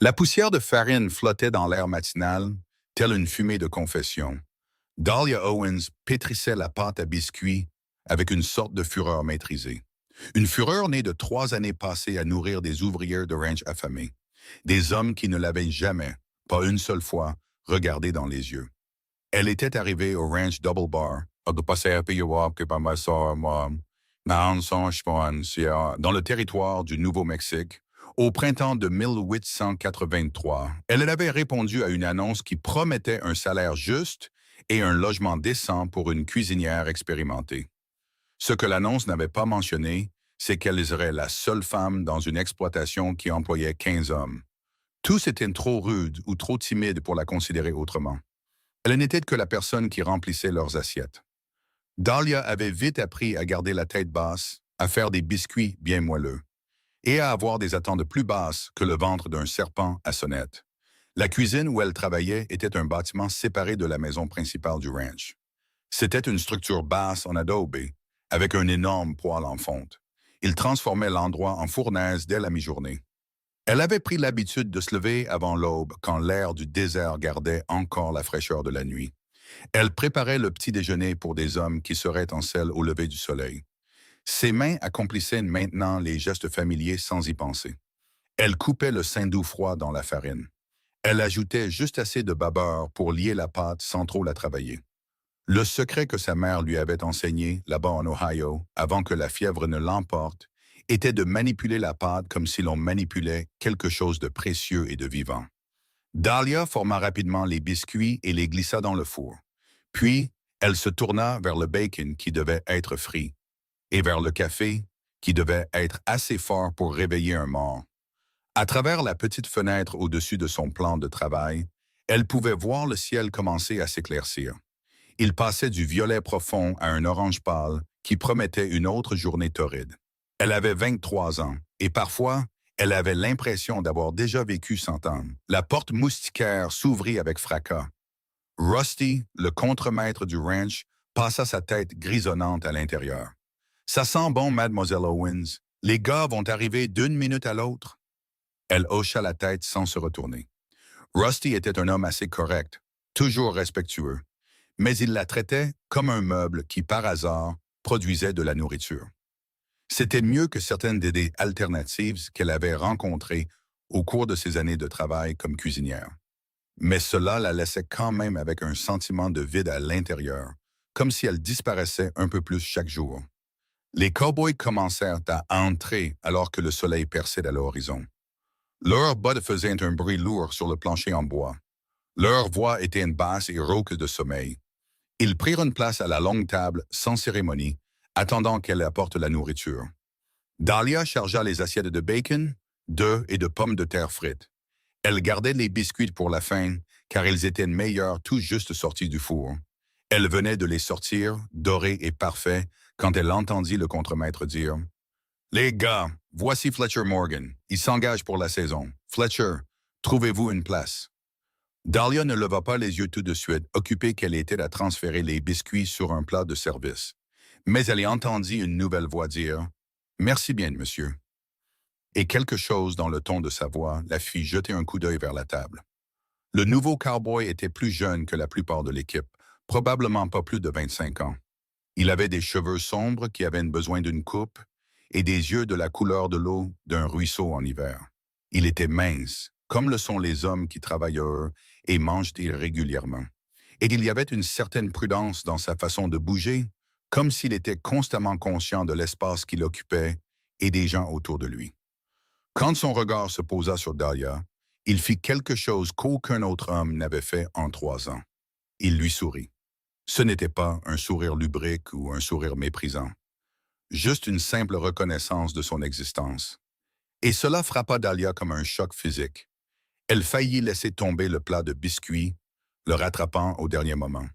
La poussière de farine flottait dans l'air matinal, telle une fumée de confession. Dahlia Owens pétrissait la pâte à biscuits avec une sorte de fureur maîtrisée. Une fureur née de 3 années passées à nourrir des ouvriers de ranch affamés. Des hommes qui ne l'avaient jamais, pas une seule fois, regardé dans les yeux. Elle était arrivée au ranch Double Bar, dans le territoire du Nouveau-Mexique, au printemps de 1883. Elle avait répondu à une annonce qui promettait un salaire juste et un logement décent pour une cuisinière expérimentée. Ce que l'annonce n'avait pas mentionné, c'est qu'elle serait la seule femme dans une exploitation qui employait 15 hommes. Tous étaient trop rudes ou trop timides pour la considérer autrement. Elle n'était que la personne qui remplissait leurs assiettes. Dahlia avait vite appris à garder la tête basse, à faire des biscuits bien moelleux, et à avoir des attentes plus basses que le ventre d'un serpent à sonnette. La cuisine où elle travaillait était un bâtiment séparé de la maison principale du ranch. C'était une structure basse en adobe, avec un énorme poêle en fonte. Il transformait l'endroit en fournaise dès la mi-journée. Elle avait pris l'habitude de se lever avant l'aube quand l'air du désert gardait encore la fraîcheur de la nuit. Elle préparait le petit déjeuner pour des hommes qui seraient en selle au lever du soleil. Ses mains accomplissaient maintenant les gestes familiers sans y penser. Elle coupait le saindoux froid dans la farine. Elle ajoutait juste assez de babeur pour lier la pâte sans trop la travailler. Le secret que sa mère lui avait enseigné là-bas en Ohio, avant que la fièvre ne l'emporte, était de manipuler la pâte comme si l'on manipulait quelque chose de précieux et de vivant. Dahlia forma rapidement les biscuits et les glissa dans le four. Puis, elle se tourna vers le bacon qui devait être frit, et vers le café qui devait être assez fort pour réveiller un mort. À travers la petite fenêtre au-dessus de son plan de travail, elle pouvait voir le ciel commencer à s'éclaircir. Il passait du violet profond à un orange pâle qui promettait une autre journée torride. Elle avait 23 ans, et parfois, elle avait l'impression d'avoir déjà vécu 100 ans. La porte moustiquaire s'ouvrit avec fracas. Rusty, le contremaître du ranch, passa sa tête grisonnante à l'intérieur. Ça sent bon, Mademoiselle Owens. Les gars vont arriver d'une minute à l'autre. Elle hocha la tête sans se retourner. Rusty était un homme assez correct, toujours respectueux, mais il la traitait comme un meuble qui, par hasard, produisait de la nourriture. C'était mieux que certaines des alternatives qu'elle avait rencontrées au cours de ses années de travail comme cuisinière. Mais cela la laissait quand même avec un sentiment de vide à l'intérieur, comme si elle disparaissait un peu plus chaque jour. Les cow-boys commencèrent à entrer alors que le soleil perçait à l'horizon. Leurs bottes faisaient un bruit lourd sur le plancher en bois. Leur voix était une basse et rauque de sommeil. Ils prirent une place à la longue table, sans cérémonie, attendant qu'elle apporte la nourriture. Dahlia chargea les assiettes de bacon, d'œufs et de pommes de terre frites. Elle gardait les biscuits pour la fin, car ils étaient meilleurs tout juste sortis du four. Elle venait de les sortir, dorés et parfaits, quand elle entendit le contremaître dire « Les gars, voici Fletcher Morgan. Il s'engage pour la saison. Fletcher, trouvez-vous une place. » Dahlia ne leva pas les yeux tout de suite, occupée qu'elle était à transférer les biscuits sur un plat de service. Mais elle y entendit une nouvelle voix dire « Merci bien, monsieur. » Et quelque chose dans le ton de sa voix la fit jeter un coup d'œil vers la table. Le nouveau cowboy était plus jeune que la plupart de l'équipe, probablement pas plus de 25 ans. Il avait des cheveux sombres qui avaient besoin d'une coupe et des yeux de la couleur de l'eau d'un ruisseau en hiver. Il était mince, comme le sont les hommes qui travaillent eux et mangent irrégulièrement. Et il y avait une certaine prudence dans sa façon de bouger, comme s'il était constamment conscient de l'espace qu'il occupait et des gens autour de lui. Quand son regard se posa sur Dahlia, il fit quelque chose qu'aucun autre homme n'avait fait en 3 ans. Il lui sourit. Ce n'était pas un sourire lubrique ou un sourire méprisant, juste une simple reconnaissance de son existence. Et cela frappa Dahlia comme un choc physique. Elle faillit laisser tomber le plat de biscuits, le rattrapant au dernier moment.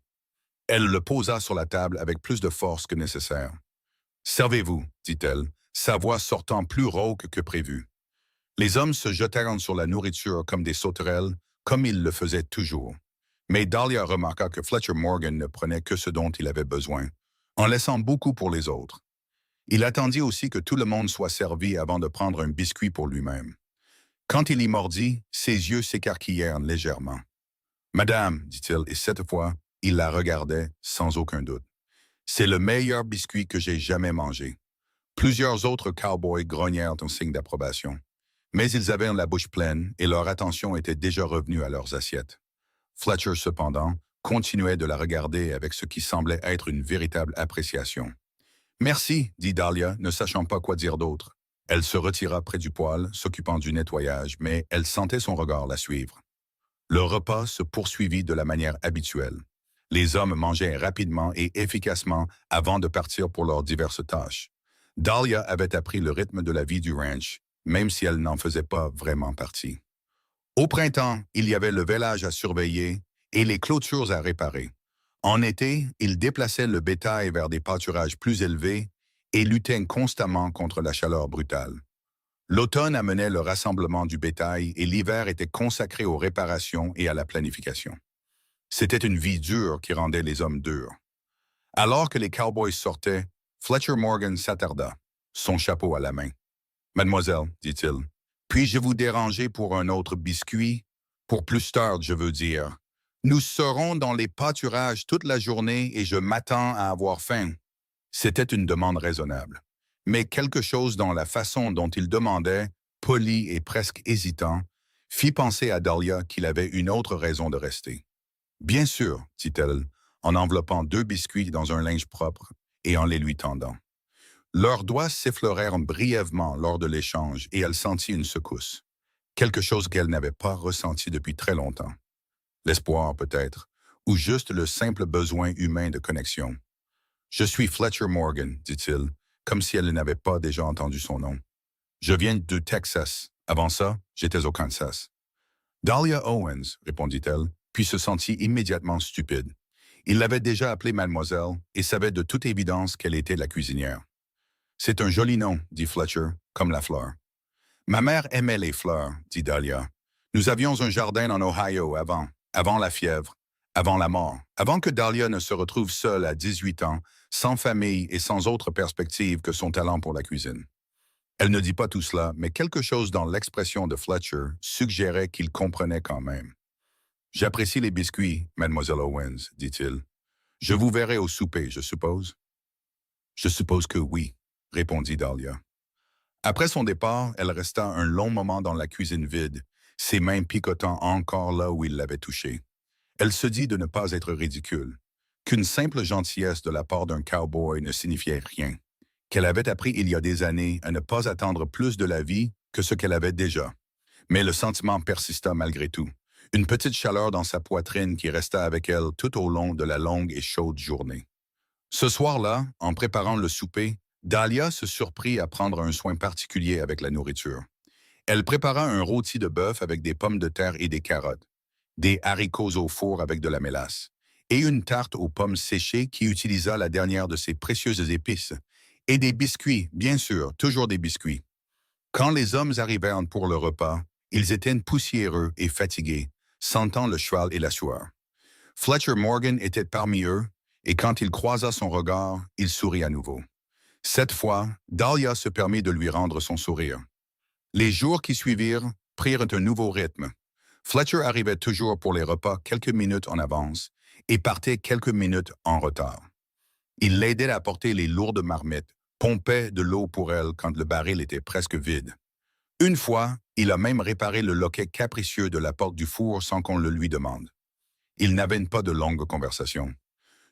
Elle le posa sur la table avec plus de force que nécessaire. « Servez-vous, dit-elle, sa voix sortant plus rauque que prévu. Les hommes se jetèrent sur la nourriture comme des sauterelles, comme ils le faisaient toujours. Mais Dahlia remarqua que Fletcher Morgan ne prenait que ce dont il avait besoin, en laissant beaucoup pour les autres. Il attendit aussi que tout le monde soit servi avant de prendre un biscuit pour lui-même. Quand il y mordit, ses yeux s'écarquillèrent légèrement. Madame, dit-il, et cette fois, il la regardait sans aucun doute. C'est le meilleur biscuit que j'ai jamais mangé. Plusieurs autres cowboys grognèrent en signe d'approbation. Mais ils avaient la bouche pleine et leur attention était déjà revenue à leurs assiettes. Fletcher, cependant, continuait de la regarder avec ce qui semblait être une véritable appréciation. Merci, dit Dahlia, ne sachant pas quoi dire d'autre. Elle se retira près du poêle, s'occupant du nettoyage, mais elle sentait son regard la suivre. Le repas se poursuivit de la manière habituelle. Les hommes mangeaient rapidement et efficacement avant de partir pour leurs diverses tâches. Dahlia avait appris le rythme de la vie du ranch, même si elle n'en faisait pas vraiment partie. Au printemps, il y avait le village à surveiller et les clôtures à réparer. En été, il déplaçait le bétail vers des pâturages plus élevés et luttait constamment contre la chaleur brutale. L'automne amenait le rassemblement du bétail et l'hiver était consacré aux réparations et à la planification. C'était une vie dure qui rendait les hommes durs. Alors que les cowboys sortaient, Fletcher Morgan s'attarda, son chapeau à la main. « Mademoiselle, dit-il, puis-je vous déranger pour un autre biscuit? Pour plus tard, je veux dire. Nous serons dans les pâturages toute la journée et je m'attends à avoir faim. » C'était une demande raisonnable. Mais quelque chose dans la façon dont il demandait, poli et presque hésitant, fit penser à Dahlia qu'il avait une autre raison de rester. « Bien sûr, dit-elle, en enveloppant 2 biscuits dans un linge propre et en les lui tendant. Leurs doigts s'effleurèrent brièvement lors de l'échange et elle sentit une secousse. Quelque chose qu'elle n'avait pas ressenti depuis très longtemps. L'espoir, peut-être, ou juste le simple besoin humain de connexion. « Je suis Fletcher Morgan, dit-il, comme si elle n'avait pas déjà entendu son nom. Je viens du Texas. Avant ça, j'étais au Kansas. »« Dahlia Owens, répondit-elle, puis se sentit immédiatement stupide. Il l'avait déjà appelée mademoiselle et savait de toute évidence qu'elle était la cuisinière. « C'est un joli nom, dit Fletcher, comme la fleur. »« Ma mère aimait les fleurs, dit Dahlia. Nous avions un jardin en Ohio avant la fièvre, avant la mort, avant que Dahlia ne se retrouve seule à 18 ans, sans famille et sans autre perspective que son talent pour la cuisine. » Elle ne dit pas tout cela, mais quelque chose dans l'expression de Fletcher suggérait qu'il comprenait quand même. « J'apprécie les biscuits, mademoiselle Owens, dit-il. Je vous verrai au souper, je suppose. »« Je suppose que oui, répondit Dahlia. Après son départ, elle resta un long moment dans la cuisine vide, ses mains picotant encore là où il l'avait touchée. Elle se dit de ne pas être ridicule, qu'une simple gentillesse de la part d'un cowboy ne signifiait rien, qu'elle avait appris il y a des années à ne pas attendre plus de la vie que ce qu'elle avait déjà. Mais le sentiment persista malgré tout, une petite chaleur dans sa poitrine qui resta avec elle tout au long de la longue et chaude journée. Ce soir-là, en préparant le souper, Dahlia se surprit à prendre un soin particulier avec la nourriture. Elle prépara un rôti de bœuf avec des pommes de terre et des carottes, des haricots au four avec de la mélasse, et une tarte aux pommes séchées qui utilisa la dernière de ses précieuses épices, et des biscuits, bien sûr, toujours des biscuits. Quand les hommes arrivèrent pour le repas, ils étaient poussiéreux et fatigués, sentant le cheval et la sueur. Fletcher Morgan était parmi eux, et quand il croisa son regard, il sourit à nouveau. Cette fois, Dahlia se permit de lui rendre son sourire. Les jours qui suivirent prirent un nouveau rythme. Fletcher arrivait toujours pour les repas quelques minutes en avance et partait quelques minutes en retard. Il l'aidait à porter les lourdes marmites, pompait de l'eau pour elle quand le baril était presque vide. Une fois, il a même réparé le loquet capricieux de la porte du four sans qu'on le lui demande. Ils n'avaient pas de longues conversations.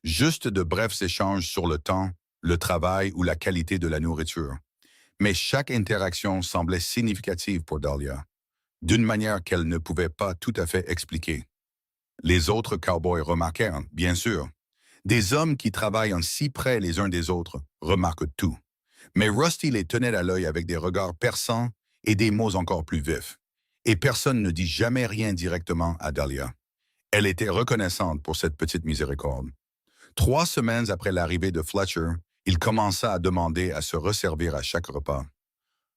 Juste de brefs échanges sur le temps, le travail ou la qualité de la nourriture. Mais chaque interaction semblait significative pour Dahlia, d'une manière qu'elle ne pouvait pas tout à fait expliquer. Les autres cowboys remarquèrent, bien sûr. Des hommes qui travaillent en si près les uns des autres remarquent tout. Mais Rusty les tenait à l'œil avec des regards perçants et des mots encore plus vifs. Et personne ne dit jamais rien directement à Dahlia. Elle était reconnaissante pour cette petite miséricorde. 3 semaines après l'arrivée de Fletcher, il commença à demander à se resservir à chaque repas.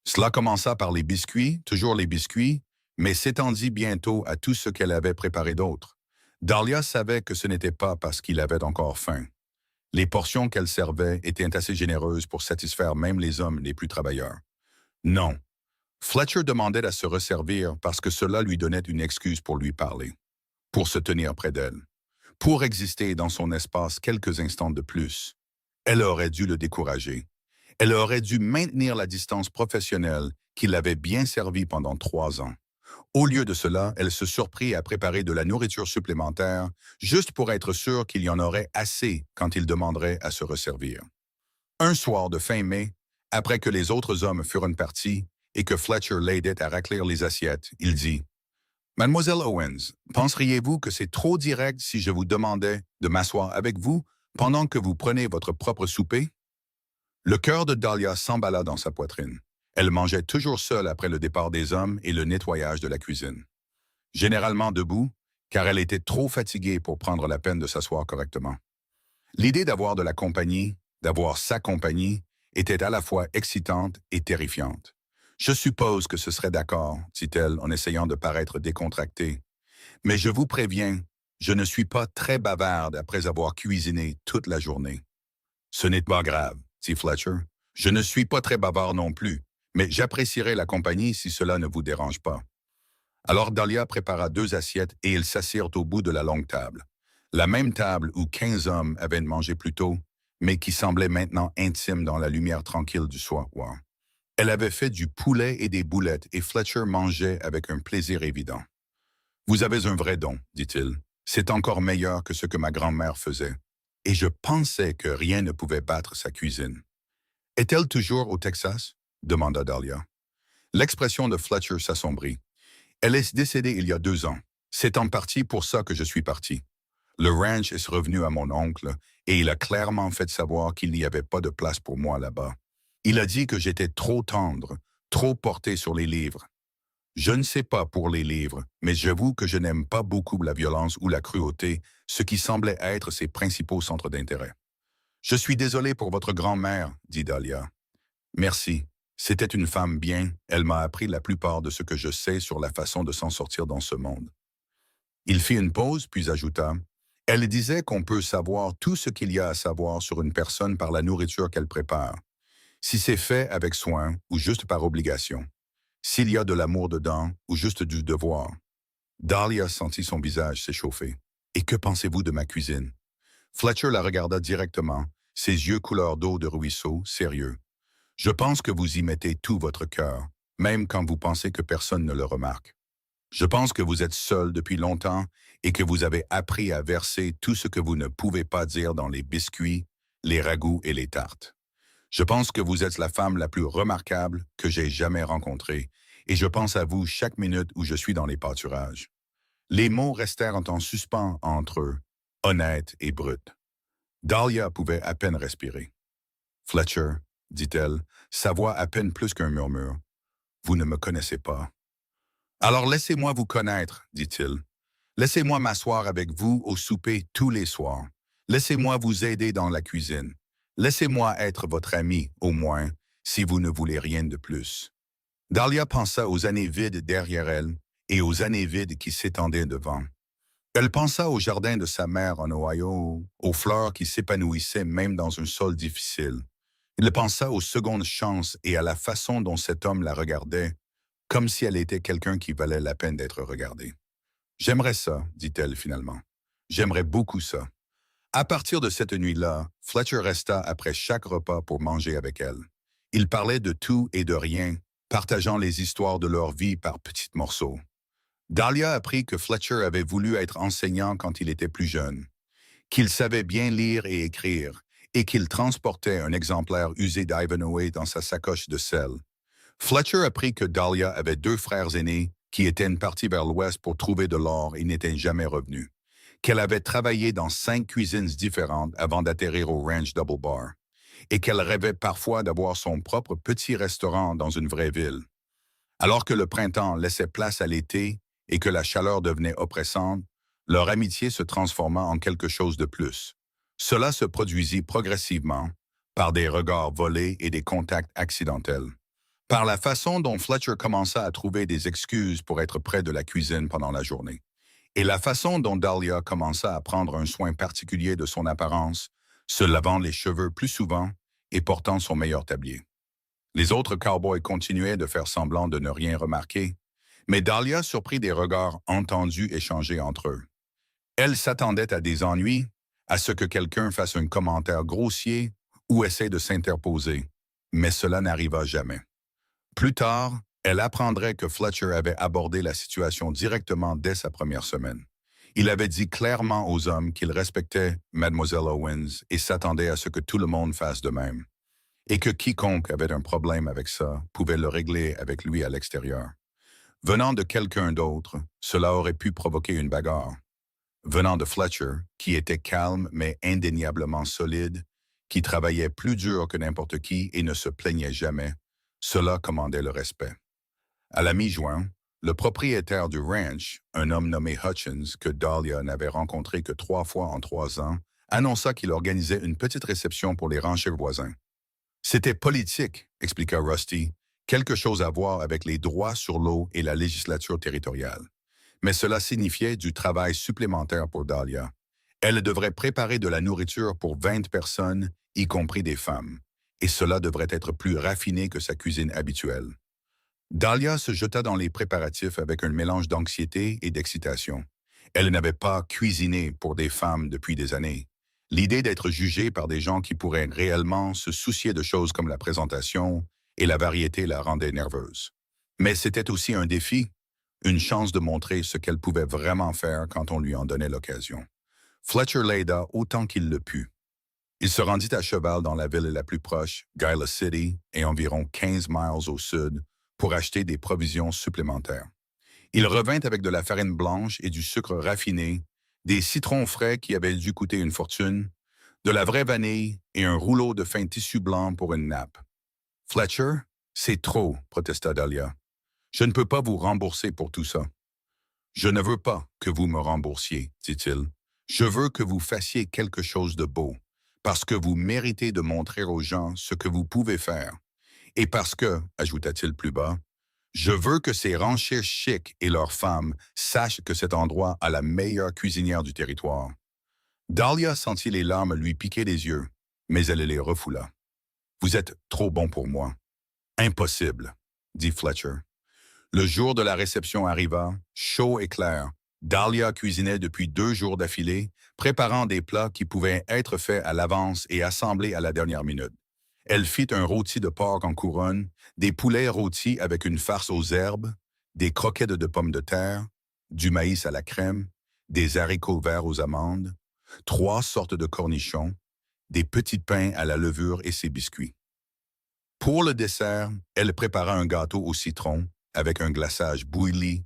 Cela commença par les biscuits, toujours les biscuits, mais s'étendit bientôt à tout ce qu'elle avait préparé d'autre. Dahlia savait que ce n'était pas parce qu'il avait encore faim. Les portions qu'elle servait étaient assez généreuses pour satisfaire même les hommes les plus travailleurs. Non, Fletcher demandait à se resservir parce que cela lui donnait une excuse pour lui parler, pour se tenir près d'elle, pour exister dans son espace quelques instants de plus. Elle aurait dû le décourager. Elle aurait dû maintenir la distance professionnelle qui l'avait bien servi pendant 3 ans. Au lieu de cela, elle se surprit à préparer de la nourriture supplémentaire juste pour être sûre qu'il y en aurait assez quand il demanderait à se resservir. Un soir de fin mai, après que les autres hommes furent partis et que Fletcher l'aidait à racler les assiettes, il dit « Mademoiselle Owens, penseriez-vous que c'est trop direct si je vous demandais de m'asseoir avec vous pendant que vous prenez votre propre souper? » Le cœur de Dahlia s'emballa dans sa poitrine. Elle mangeait toujours seule après le départ des hommes et le nettoyage de la cuisine. Généralement debout, car elle était trop fatiguée pour prendre la peine de s'asseoir correctement. L'idée d'avoir de la compagnie, d'avoir sa compagnie, était à la fois excitante et terrifiante. « Je suppose que ce serait d'accord, dit-elle en essayant de paraître décontractée. Mais je vous préviens, je ne suis pas très bavarde après avoir cuisiné toute la journée. » Ce n'est pas grave, dit Fletcher. Je ne suis pas très bavard non plus, mais j'apprécierais la compagnie si cela ne vous dérange pas. Alors Dahlia prépara 2 assiettes et ils s'assirent au bout de la longue table. La même table où 15 hommes avaient mangé plus tôt, mais qui semblait maintenant intime dans la lumière tranquille du soir. Elle avait fait du poulet et des boulettes et Fletcher mangeait avec un plaisir évident. « Vous avez un vrai don, dit-il. C'est encore meilleur que ce que ma grand-mère faisait. Et je pensais que rien ne pouvait battre sa cuisine. » « Est-elle toujours au Texas? » demanda Dahlia. L'expression de Fletcher s'assombrit. « Elle est décédée il y a 2 ans. C'est en partie pour ça que je suis parti. Le ranch est revenu à mon oncle et il a clairement fait savoir qu'il n'y avait pas de place pour moi là-bas. Il a dit que j'étais trop tendre, trop porté sur les livres. Je ne sais pas pour les livres, mais j'avoue que je n'aime pas beaucoup la violence ou la cruauté, ce qui semblait être ses principaux centres d'intérêt. « Je suis désolé pour votre grand-mère, dit Dahlia. Merci. C'était une femme bien. Elle m'a appris la plupart de ce que je sais sur la façon de s'en sortir dans ce monde. » Il fit une pause, puis ajouta « Elle disait qu'on peut savoir tout ce qu'il y a à savoir sur une personne par la nourriture qu'elle prépare, si c'est fait avec soin ou juste par obligation, s'il y a de l'amour dedans ou juste du devoir. » Dahlia sentit son visage s'échauffer. « Et que pensez-vous de ma cuisine? » Fletcher la regarda directement, ses yeux couleur d'eau de ruisseau, sérieux. « Je pense que vous y mettez tout votre cœur, même quand vous pensez que personne ne le remarque. Je pense que vous êtes seul depuis longtemps et que vous avez appris à verser tout ce que vous ne pouvez pas dire dans les biscuits, les ragoûts et les tartes. Je pense que vous êtes la femme la plus remarquable que j'ai jamais rencontrée et je pense à vous chaque minute où je suis dans les pâturages. » Les mots restèrent en suspens entre eux, honnêtes et bruts. Dahlia pouvait à peine respirer. « Fletcher, » dit-elle, sa voix à peine plus qu'un murmure, « vous ne me connaissez pas. » « Alors laissez-moi vous connaître, dit-il. Laissez-moi m'asseoir avec vous au souper tous les soirs. Laissez-moi vous aider dans la cuisine. Laissez-moi être votre ami, au moins, si vous ne voulez rien de plus. » Dahlia pensa aux années vides derrière elle et aux années vides qui s'étendaient devant. Elle pensa au jardin de sa mère en Ohio, aux fleurs qui s'épanouissaient même dans un sol difficile. Elle pensa aux secondes chances et à la façon dont cet homme la regardait, comme si elle était quelqu'un qui valait la peine d'être regardé. « J'aimerais ça, dit-elle finalement. J'aimerais beaucoup ça. » À partir de cette nuit-là, Fletcher resta après chaque repas pour manger avec elle. Ils parlaient de tout et de rien, partageant les histoires de leur vie par petits morceaux. Dahlia apprit que Fletcher avait voulu être enseignant quand il était plus jeune, qu'il savait bien lire et écrire, et qu'il transportait un exemplaire usé d'Ivanhoe dans sa sacoche de sel. Fletcher apprit que Dahlia avait 2 frères aînés qui étaient partis vers l'ouest pour trouver de l'or et n'étaient jamais revenus, qu'elle avait travaillé dans 5 cuisines différentes avant d'atterrir au Ranch Double Bar, et qu'elle rêvait parfois d'avoir son propre petit restaurant dans une vraie ville. Alors que le printemps laissait place à l'été et que la chaleur devenait oppressante, leur amitié se transforma en quelque chose de plus. Cela se produisit progressivement par des regards volés et des contacts accidentels. Par la façon dont Fletcher commença à trouver des excuses pour être près de la cuisine pendant la journée, et la façon dont Dahlia commença à prendre un soin particulier de son apparence, se lavant les cheveux plus souvent et portant son meilleur tablier. Les autres cowboys continuaient de faire semblant de ne rien remarquer, mais Dahlia surprit des regards entendus échangés entre eux. Elle s'attendait à des ennuis, à ce que quelqu'un fasse un commentaire grossier ou essaie de s'interposer, mais cela n'arriva jamais. Plus tard, elle apprendrait que Fletcher avait abordé la situation directement dès sa première semaine. Il avait dit clairement aux hommes qu'il respectait Mademoiselle Owens et s'attendait à ce que tout le monde fasse de même, et que quiconque avait un problème avec ça pouvait le régler avec lui à l'extérieur. Venant de quelqu'un d'autre, cela aurait pu provoquer une bagarre. Venant de Fletcher, qui était calme mais indéniablement solide, qui travaillait plus dur que n'importe qui et ne se plaignait jamais, cela commandait le respect. À la mi-juin, le propriétaire du ranch, un homme nommé Hutchins, que Dahlia n'avait rencontré que 3 fois en 3 ans, annonça qu'il organisait une petite réception pour les ranchers voisins. C'était politique, expliqua Rusty, quelque chose à voir avec les droits sur l'eau et la législature territoriale. Mais cela signifiait du travail supplémentaire pour Dahlia. Elle devrait préparer de la nourriture pour 20 personnes, y compris des femmes, et cela devrait être plus raffiné que sa cuisine habituelle. Dahlia se jeta dans les préparatifs avec un mélange d'anxiété et d'excitation. Elle n'avait pas cuisiné pour des femmes depuis des années. L'idée d'être jugée par des gens qui pourraient réellement se soucier de choses comme la présentation et la variété la rendait nerveuse. Mais c'était aussi un défi, une chance de montrer ce qu'elle pouvait vraiment faire quand on lui en donnait l'occasion. Fletcher l'aida autant qu'il le put. Il se rendit à cheval dans la ville la plus proche, Gila City, et environ 15 miles au sud, pour acheter des provisions supplémentaires. Il revint avec de la farine blanche et du sucre raffiné, des citrons frais qui avaient dû coûter une fortune, de la vraie vanille et un rouleau de fin tissu blanc pour une nappe. « Fletcher, c'est trop, » protesta Dahlia. « Je ne peux pas vous rembourser pour tout ça. »« Je ne veux pas que vous me remboursiez, » dit-il. « Je veux que vous fassiez quelque chose de beau, parce que vous méritez de montrer aux gens ce que vous pouvez faire. Et parce que, ajouta-t-il plus bas, je veux que ces ranchers chics et leurs femmes sachent que cet endroit a la meilleure cuisinière du territoire. » Dahlia sentit les larmes lui piquer les yeux, mais elle les refoula. « Vous êtes trop bon pour moi. »« Impossible, » dit Fletcher. Le jour de la réception arriva, chaud et clair. Dahlia cuisinait depuis 2 jours d'affilée, préparant des plats qui pouvaient être faits à l'avance et assemblés à la dernière minute. Elle fit un rôti de porc en couronne, des poulets rôtis avec une farce aux herbes, des croquettes de pommes de terre, du maïs à la crème, des haricots verts aux amandes, 3 sortes de cornichons, des petits pains à la levure et ses biscuits. Pour le dessert, elle prépara un gâteau au citron avec un glaçage bouilli,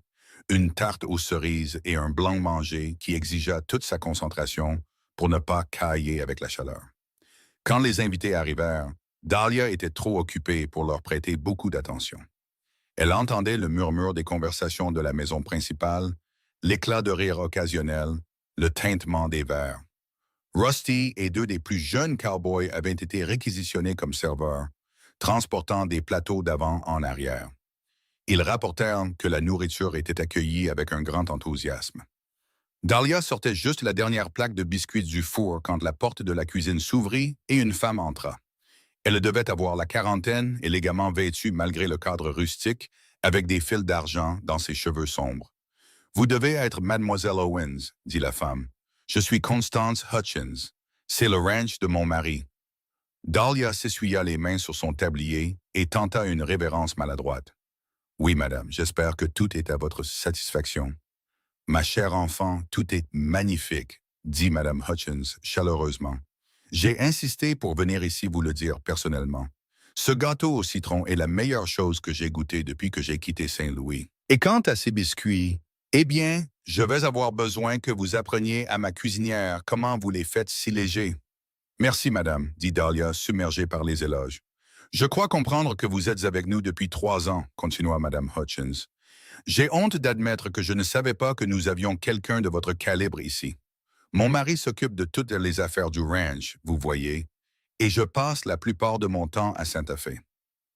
une tarte aux cerises et un blanc mangé qui exigea toute sa concentration pour ne pas cailler avec la chaleur. Quand les invités arrivèrent, Dahlia était trop occupée pour leur prêter beaucoup d'attention. Elle entendait le murmure des conversations de la maison principale, l'éclat de rire occasionnel, le tintement des verres. Rusty et 2 des plus jeunes cowboys avaient été réquisitionnés comme serveurs, transportant des plateaux d'avant en arrière. Ils rapportèrent que la nourriture était accueillie avec un grand enthousiasme. Dahlia sortait juste la dernière plaque de biscuits du four quand la porte de la cuisine s'ouvrit et une femme entra. Elle devait avoir la quarantaine, élégamment vêtue malgré le cadre rustique, avec des fils d'argent dans ses cheveux sombres. « Vous devez être Mademoiselle Owens, » dit la femme. « Je suis Constance Hutchins. C'est le ranch de mon mari. » Dahlia s'essuya les mains sur son tablier et tenta une révérence maladroite. « Oui, madame, j'espère que tout est à votre satisfaction. »« Ma chère enfant, tout est magnifique, » dit madame Hutchins chaleureusement. « J'ai insisté pour venir ici vous le dire personnellement. Ce gâteau au citron est la meilleure chose que j'ai goûtée depuis que j'ai quitté Saint-Louis. Et quant à ces biscuits, eh bien, je vais avoir besoin que vous appreniez à ma cuisinière comment vous les faites si légers. »« Merci, madame, » dit Dahlia, submergée par les éloges. « Je crois comprendre que vous êtes avec nous depuis 3 ans, » continua madame Hutchins. « J'ai honte d'admettre que je ne savais pas que nous avions quelqu'un de votre calibre ici. Mon mari s'occupe de toutes les affaires du ranch, vous voyez, et je passe la plupart de mon temps à Santa Fe.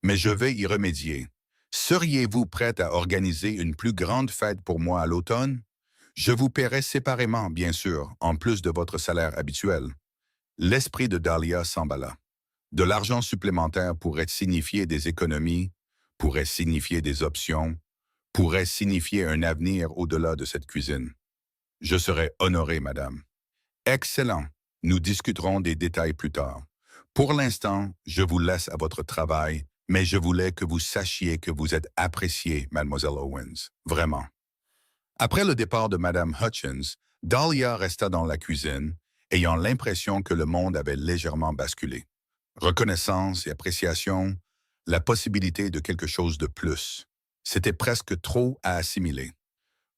Mais je vais y remédier. Seriez-vous prête à organiser une plus grande fête pour moi à l'automne? Je vous paierai séparément, bien sûr, en plus de votre salaire habituel. » L'esprit de Dahlia s'emballa. De l'argent supplémentaire pourrait signifier des économies, pourrait signifier des options, pourrait signifier un avenir au-delà de cette cuisine. Je serais honoré, madame. Excellent. Nous discuterons des détails plus tard. Pour l'instant, je vous laisse à votre travail, mais je voulais que vous sachiez que vous êtes appréciée, mademoiselle Owens. Vraiment. Après le départ de madame Hutchins, Dahlia resta dans la cuisine, ayant l'impression que le monde avait légèrement basculé. Reconnaissance et appréciation, la possibilité de quelque chose de plus. C'était presque trop à assimiler.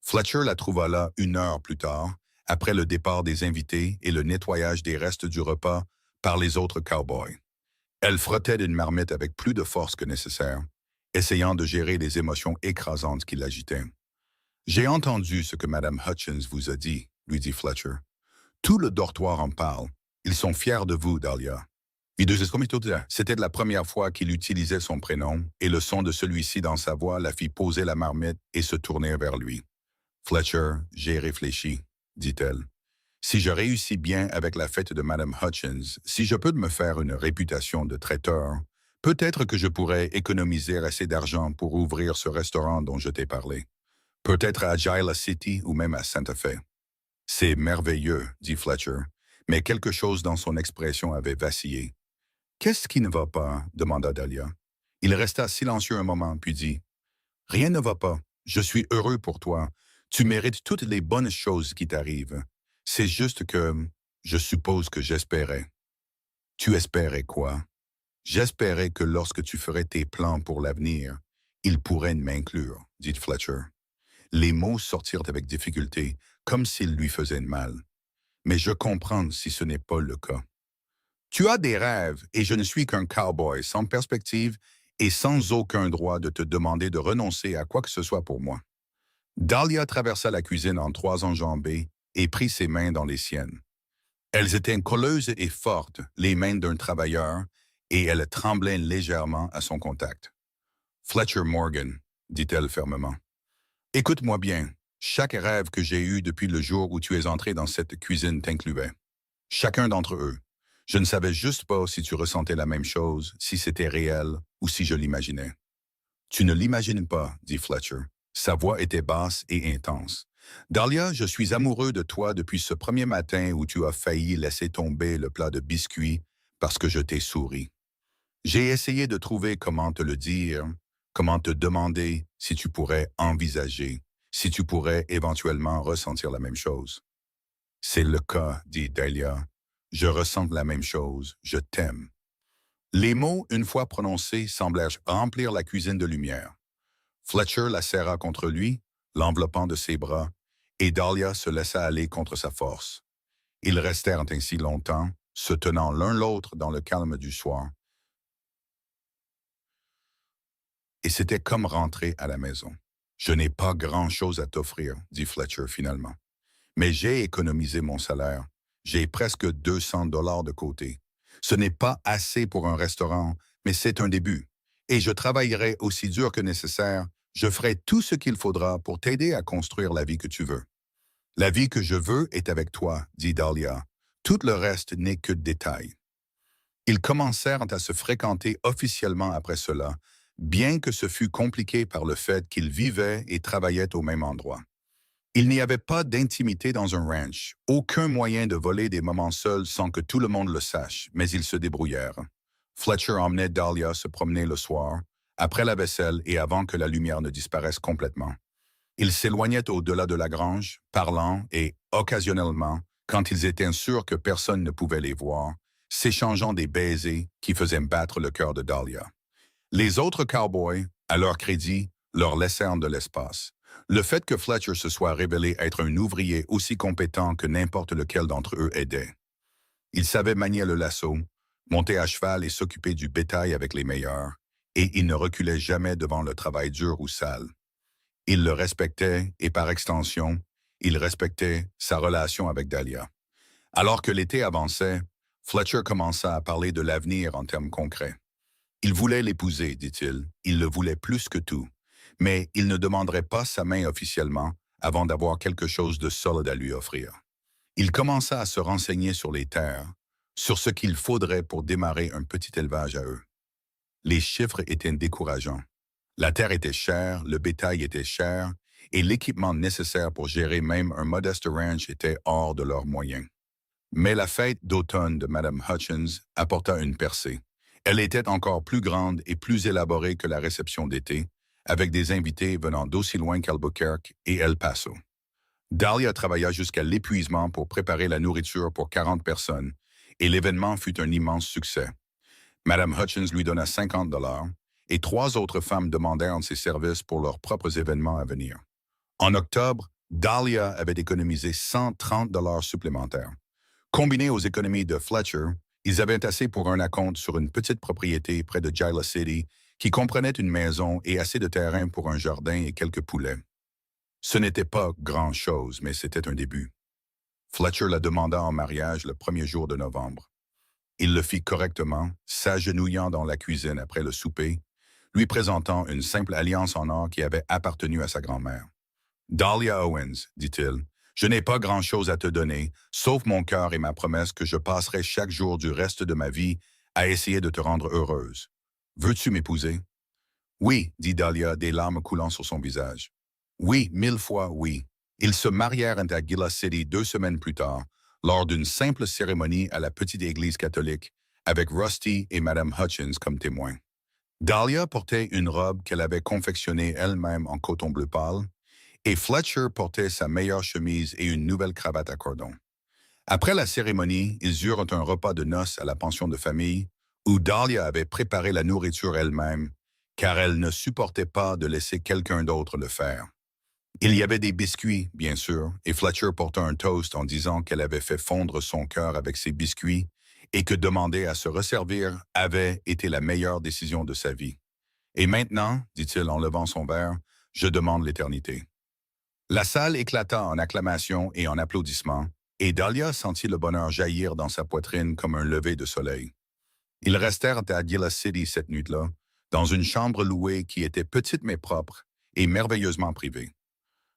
Fletcher la trouva là 1 heure plus tard, après le départ des invités et le nettoyage des restes du repas par les autres cowboys. Elle frottait d'une marmite avec plus de force que nécessaire, essayant de gérer les émotions écrasantes qui l'agitaient. « J'ai entendu ce que Mme Hutchins vous a dit, » lui dit Fletcher. « Tout le dortoir en parle. Ils sont fiers de vous, Dahlia. » C'était la première fois qu'il utilisait son prénom, et le son de celui-ci dans sa voix la fit poser la marmite et se tourner vers lui. « Fletcher, j'ai réfléchi, » dit-elle. « Si je réussis bien avec la fête de Mme Hutchins, si je peux me faire une réputation de traiteur, peut-être que je pourrais économiser assez d'argent pour ouvrir ce restaurant dont je t'ai parlé. Peut-être à Gila City ou même à Santa Fe. »« C'est merveilleux, » dit Fletcher, mais quelque chose dans son expression avait vacillé. « Qu'est-ce qui ne va pas ?» demanda Dahlia. Il resta silencieux un moment, puis dit « Rien ne va pas. Je suis heureux pour toi. Tu mérites toutes les bonnes choses qui t'arrivent. C'est juste que, je suppose que j'espérais. » « Tu espérais quoi? » ?»« J'espérais que lorsque tu ferais tes plans pour l'avenir, ils pourraient m'inclure, » dit Fletcher. Les mots sortirent avec difficulté, comme s'ils lui faisaient mal. Mais je comprends si ce n'est pas le cas. Tu as des rêves, et je ne suis qu'un cowboy sans perspective et sans aucun droit de te demander de renoncer à quoi que ce soit pour moi. Dahlia traversa la cuisine en 3 enjambées et prit ses mains dans les siennes. Elles étaient colleuses et fortes, les mains d'un travailleur, et elle tremblait légèrement à son contact. « Fletcher Morgan, » dit-elle fermement. « Écoute-moi bien, chaque rêve que j'ai eu depuis le jour où tu es entré dans cette cuisine t'incluait. Chacun d'entre eux. Je ne savais juste pas si tu ressentais la même chose, si c'était réel ou si je l'imaginais. »« Tu ne l'imagines pas, » dit Fletcher. Sa voix était basse et intense. « Dahlia, je suis amoureux de toi depuis ce premier matin où tu as failli laisser tomber le plat de biscuits parce que je t'ai souri. J'ai essayé de trouver comment te le dire, comment te demander si tu pourrais envisager, si tu pourrais éventuellement ressentir la même chose. »« C'est le cas, » dit Dahlia. « Je ressens la même chose, je t'aime. » Les mots, une fois prononcés, semblèrent remplir la cuisine de lumière. Fletcher la serra contre lui, l'enveloppant de ses bras, et Dahlia se laissa aller contre sa force. Ils restèrent ainsi longtemps, se tenant l'un l'autre dans le calme du soir. Et c'était comme rentrer à la maison. « Je n'ai pas grand-chose à t'offrir, » dit Fletcher finalement. « Mais j'ai économisé mon salaire. J'ai presque 200 $ de côté. Ce n'est pas assez pour un restaurant, mais c'est un début. Et je travaillerai aussi dur que nécessaire. Je ferai tout ce qu'il faudra pour t'aider à construire la vie que tu veux. »« La vie que je veux est avec toi, » dit Dahlia. « Tout le reste n'est que détail. » Ils commencèrent à se fréquenter officiellement après cela, bien que ce fût compliqué par le fait qu'ils vivaient et travaillaient au même endroit. Il n'y avait pas d'intimité dans un ranch, aucun moyen de voler des moments seuls sans que tout le monde le sache, mais ils se débrouillèrent. Fletcher emmenait Dahlia se promener le soir, après la vaisselle et avant que la lumière ne disparaisse complètement. Ils s'éloignaient au-delà de la grange, parlant et, occasionnellement, quand ils étaient sûrs que personne ne pouvait les voir, s'échangeant des baisers qui faisaient battre le cœur de Dahlia. Les autres cowboys, à leur crédit, leur laissèrent de l'espace. Le fait que Fletcher se soit révélé être un ouvrier aussi compétent que n'importe lequel d'entre eux aidait. Il savait manier le lasso, monter à cheval et s'occuper du bétail avec les meilleurs, et il ne reculait jamais devant le travail dur ou sale. Il le respectait et, par extension, il respectait sa relation avec Dahlia. Alors que l'été avançait, Fletcher commença à parler de l'avenir en termes concrets. Il voulait l'épouser, dit-il. Il le voulait plus que tout. Mais il ne demanderait pas sa main officiellement avant d'avoir quelque chose de solide à lui offrir. Il commença à se renseigner sur les terres, sur ce qu'il faudrait pour démarrer un petit élevage à eux. Les chiffres étaient décourageants. La terre était chère, le bétail était cher, et l'équipement nécessaire pour gérer même un modeste ranch était hors de leurs moyens. Mais la fête d'automne de Madame Hutchins apporta une percée. Elle était encore plus grande et plus élaborée que la réception d'été, avec des invités venant d'aussi loin qu'Albuquerque et El Paso. Dahlia travailla jusqu'à l'épuisement pour préparer la nourriture pour 40 personnes, et l'événement fut un immense succès. Madame Hutchins lui donna 50 $ et 3 autres femmes demandèrent ses services pour leurs propres événements à venir. En octobre, Dahlia avait économisé 130 $ supplémentaires. Combinés aux économies de Fletcher, ils avaient assez pour un acompte sur une petite propriété près de Gila City qui comprenait une maison et assez de terrain pour un jardin et quelques poulets. Ce n'était pas grand-chose, mais c'était un début. Fletcher la demanda en mariage le premier jour de novembre. Il le fit correctement, s'agenouillant dans la cuisine après le souper, lui présentant une simple alliance en or qui avait appartenu à sa grand-mère. « Dahlia Owens, dit-il, je n'ai pas grand-chose à te donner, sauf mon cœur et ma promesse que je passerai chaque jour du reste de ma vie à essayer de te rendre heureuse. Veux-tu m'épouser? » « Oui, dit Dahlia, des larmes coulant sur son visage. « Oui, 1000 fois oui. » Ils se marièrent à Gila City 2 semaines plus tard, lors d'une simple cérémonie à la petite église catholique, avec Rusty et Madame Hutchins comme témoins. Dahlia portait une robe qu'elle avait confectionnée elle-même en coton bleu pâle, et Fletcher portait sa meilleure chemise et une nouvelle cravate à cordon. Après la cérémonie, ils eurent un repas de noces à la pension de famille, où Dahlia avait préparé la nourriture elle-même, car elle ne supportait pas de laisser quelqu'un d'autre le faire. Il y avait des biscuits, bien sûr, et Fletcher porta un toast en disant qu'elle avait fait fondre son cœur avec ses biscuits et que demander à se resservir avait été la meilleure décision de sa vie. Et maintenant, dit-il en levant son verre, je demande l'éternité. La salle éclata en acclamations et en applaudissements, et Dahlia sentit le bonheur jaillir dans sa poitrine comme un lever de soleil. Ils restèrent à Gila City cette nuit-là, dans une chambre louée qui était petite mais propre et merveilleusement privée.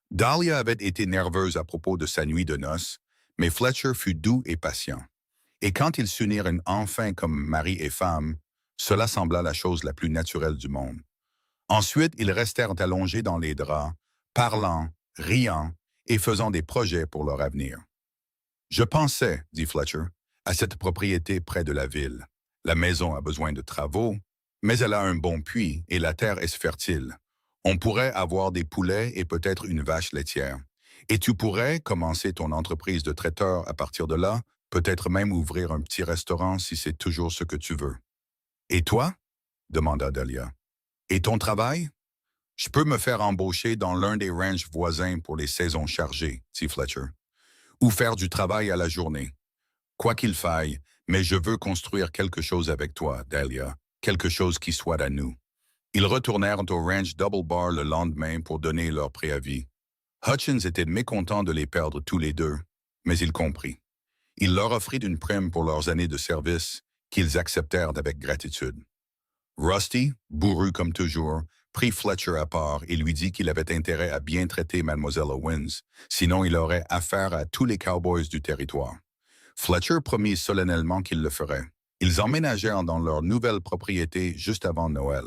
Dahlia avait été nerveuse à propos de sa nuit de noces, mais Fletcher fut doux et patient. Et quand ils s'unirent enfin comme mari et femme, cela sembla la chose la plus naturelle du monde. Ensuite, ils restèrent allongés dans les draps, parlant, riant et faisant des projets pour leur avenir. « Je pensais, dit Fletcher, à cette propriété près de la ville. La maison a besoin de travaux, mais elle a un bon puits et la terre est fertile. On pourrait avoir des poulets et peut-être une vache laitière. Et tu pourrais commencer ton entreprise de traiteur à partir de là, peut-être même ouvrir un petit restaurant si c'est toujours ce que tu veux. »« Et toi? » demanda Dahlia. « Et ton travail? »« Je peux me faire embaucher dans l'un des ranchs voisins pour les saisons chargées, dit Fletcher. Ou faire du travail à la journée. Quoi qu'il faille, mais je veux construire quelque chose avec toi, Dahlia, quelque chose qui soit à nous. » Ils retournèrent au ranch Double Bar le lendemain pour donner leur préavis. Hutchins était mécontent de les perdre tous les deux, mais il comprit. Il leur offrit une prime pour leurs années de service, qu'ils acceptèrent avec gratitude. Rusty, bourru comme toujours, prit Fletcher à part et lui dit qu'il avait intérêt à bien traiter Mademoiselle Owens, sinon il aurait affaire à tous les cowboys du territoire. Fletcher promit solennellement qu'il le ferait. Ils emménagèrent dans leur nouvelle propriété juste avant Noël.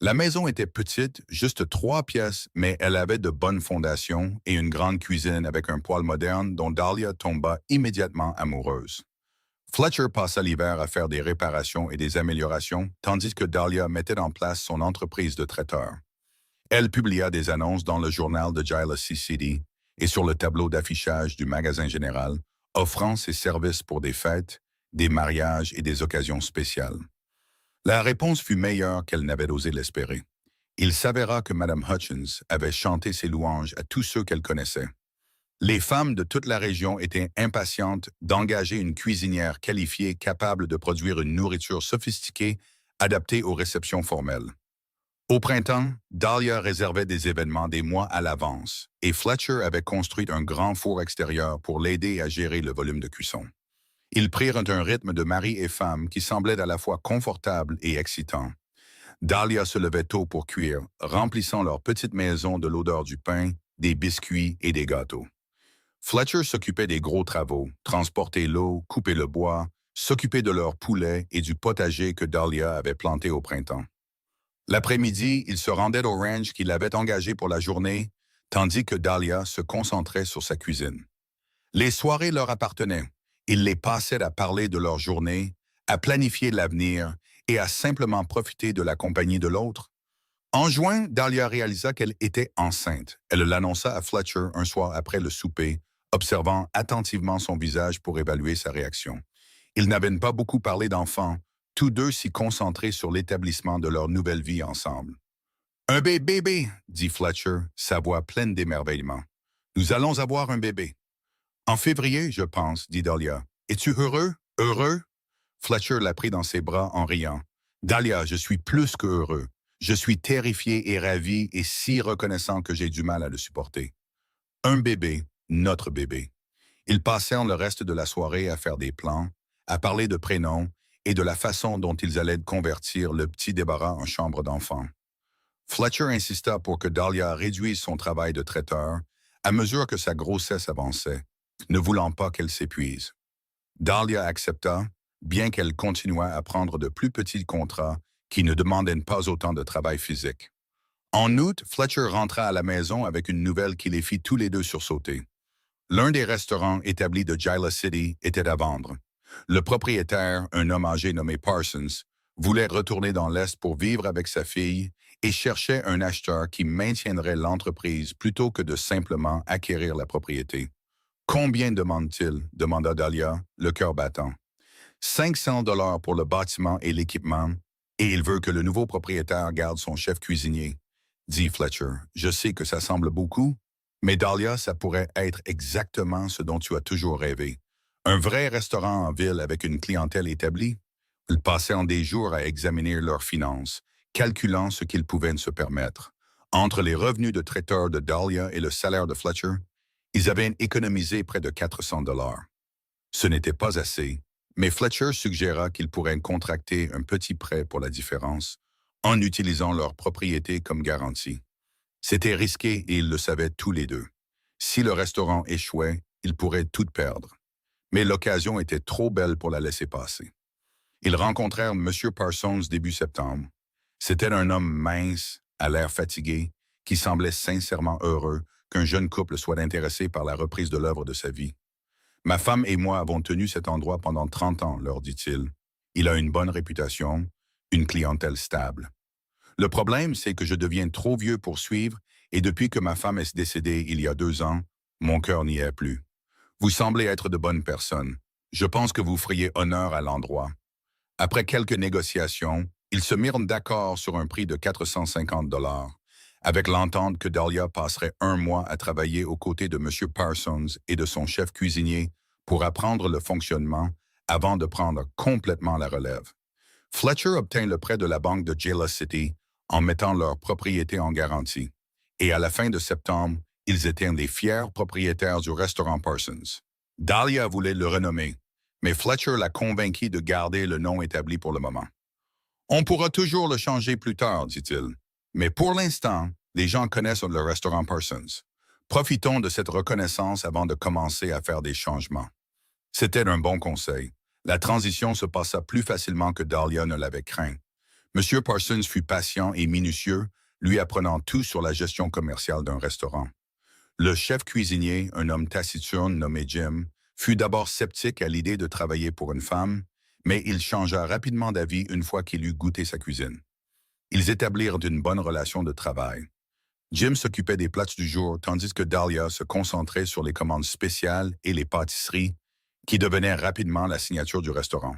La maison était petite, juste 3 pièces, mais elle avait de bonnes fondations et une grande cuisine avec un poêle moderne dont Dahlia tomba immédiatement amoureuse. Fletcher passa l'hiver à faire des réparations et des améliorations, tandis que Dahlia mettait en place son entreprise de traiteur. Elle publia des annonces dans le journal de Gila City et sur le tableau d'affichage du magasin général, offrant ses services pour des fêtes, des mariages et des occasions spéciales. La réponse fut meilleure qu'elle n'avait osé l'espérer. Il s'avéra que Madame Hutchins avait chanté ses louanges à tous ceux qu'elle connaissait. Les femmes de toute la région étaient impatientes d'engager une cuisinière qualifiée capable de produire une nourriture sophistiquée adaptée aux réceptions formelles. Au printemps, Dahlia réservait des événements des mois à l'avance et Fletcher avait construit un grand four extérieur pour l'aider à gérer le volume de cuisson. Ils prirent un rythme de mari et femme qui semblait à la fois confortable et excitant. Dahlia se levait tôt pour cuire, remplissant leur petite maison de l'odeur du pain, des biscuits et des gâteaux. Fletcher s'occupait des gros travaux, transporter l'eau, couper le bois, s'occuper de leurs poulets et du potager que Dahlia avait planté au printemps. L'après-midi, il se rendait au ranch qu'il avait engagé pour la journée, tandis que Dahlia se concentrait sur sa cuisine. Les soirées leur appartenaient. Ils les passaient à parler de leur journée, à planifier l'avenir et à simplement profiter de la compagnie de l'autre. En juin, Dahlia réalisa qu'elle était enceinte. Elle l'annonça à Fletcher un soir après le souper, observant attentivement son visage pour évaluer sa réaction. Ils n'avaient pas beaucoup parlé d'enfants, tous deux s'y concentrés sur l'établissement de leur nouvelle vie ensemble. Un bébé, dit Fletcher, sa voix pleine d'émerveillement. Nous allons avoir un bébé. En février, je pense, dit Dahlia. Es-tu heureux? Heureux? Fletcher la prit dans ses bras en riant. Dahlia, je suis plus que heureux. Je suis terrifié et ravi et si reconnaissant que j'ai du mal à le supporter. Un bébé, notre bébé. Ils passèrent le reste de la soirée à faire des plans, à parler de prénoms et de la façon dont ils allaient convertir le petit débarras en chambre d'enfant. Fletcher insista pour que Dahlia réduise son travail de traiteur à mesure que sa grossesse avançait, ne voulant pas qu'elle s'épuise. Dahlia accepta, bien qu'elle continuât à prendre de plus petits contrats qui ne demandaient pas autant de travail physique. En août, Fletcher rentra à la maison avec une nouvelle qui les fit tous les deux sursauter. L'un des restaurants établis de Gila City était à vendre. Le propriétaire, un homme âgé nommé Parsons, voulait retourner dans l'Est pour vivre avec sa fille et cherchait un acheteur qui maintiendrait l'entreprise plutôt que de simplement acquérir la propriété. « Combien demande-t-il? » demanda Dahlia, le cœur battant. « 500 $ pour le bâtiment et l'équipement, et il veut que le nouveau propriétaire garde son chef cuisinier, » dit Fletcher. « Je sais que ça semble beaucoup, mais Dahlia, ça pourrait être exactement ce dont tu as toujours rêvé. Un vrai restaurant en ville avec une clientèle établie. » Ils passèrent des jours à examiner leurs finances, calculant ce qu'ils pouvaient se permettre. Entre les revenus de traiteur de Dahlia et le salaire de Fletcher, ils avaient économisé près de 400 $. Ce n'était pas assez, mais Fletcher suggéra qu'ils pourraient contracter un petit prêt pour la différence, en utilisant leur propriété comme garantie. C'était risqué et ils le savaient tous les deux. Si le restaurant échouait, ils pourraient tout perdre. Mais l'occasion était trop belle pour la laisser passer. Ils rencontrèrent M. Parsons début septembre. C'était un homme mince, à l'air fatigué, qui semblait sincèrement heureux qu'un jeune couple soit intéressé par la reprise de l'œuvre de sa vie. « Ma femme et moi avons tenu cet endroit pendant 30 ans, leur dit-il. Il a une bonne réputation, une clientèle stable. Le problème, c'est que je deviens trop vieux pour suivre et depuis que ma femme est décédée il y a 2 ans, mon cœur n'y est plus. Vous semblez être de bonnes personnes. Je pense que vous feriez honneur à l'endroit. » Après quelques négociations, ils se mirent d'accord sur un prix de 450 $, avec l'entente que Dahlia passerait 1 mois à travailler aux côtés de M. Parsons et de son chef cuisinier pour apprendre le fonctionnement avant de prendre complètement la relève. Fletcher obtint le prêt de la banque de Gila City en mettant leur propriété en garantie. Et à la fin de septembre, ils étaient les fiers propriétaires du restaurant Parsons. Dahlia voulait le renommer, mais Fletcher l'a convaincu de garder le nom établi pour le moment. « On pourra toujours le changer plus tard, dit-il. Mais pour l'instant, les gens connaissent le restaurant Parsons. Profitons de cette reconnaissance avant de commencer à faire des changements. » C'était un bon conseil. La transition se passa plus facilement que Dahlia ne l'avait craint. M. Parsons fut patient et minutieux, lui apprenant tout sur la gestion commerciale d'un restaurant. Le chef cuisinier, un homme taciturne nommé Jim, fut d'abord sceptique à l'idée de travailler pour une femme, mais il changea rapidement d'avis une fois qu'il eut goûté sa cuisine. Ils établirent une bonne relation de travail. Jim s'occupait des plats du jour, tandis que Dahlia se concentrait sur les commandes spéciales et les pâtisseries, qui devenaient rapidement la signature du restaurant.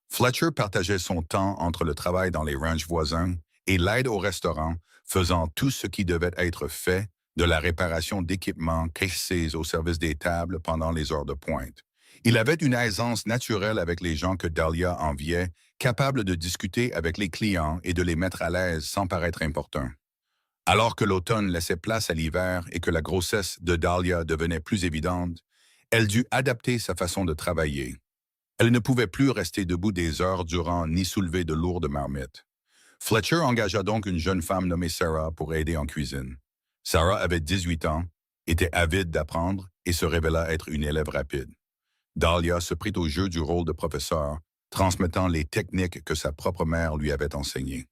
Fletcher partageait son temps entre le travail dans les ranchs voisins et l'aide au restaurant, faisant tout ce qui devait être fait, de la réparation d'équipements caissés au service des tables pendant les heures de pointe. Il avait une aisance naturelle avec les gens que Dahlia enviait, capable de discuter avec les clients et de les mettre à l'aise sans paraître important. Alors que l'automne laissait place à l'hiver et que la grossesse de Dahlia devenait plus évidente, elle dut adapter sa façon de travailler. Elle ne pouvait plus rester debout des heures durant ni soulever de lourdes marmites. Fletcher engagea donc une jeune femme nommée Sarah pour aider en cuisine. Sarah avait 18 ans, était avide d'apprendre et se révéla être une élève rapide. Dahlia se prit au jeu du rôle de professeur, transmettant les techniques que sa propre mère lui avait enseignées.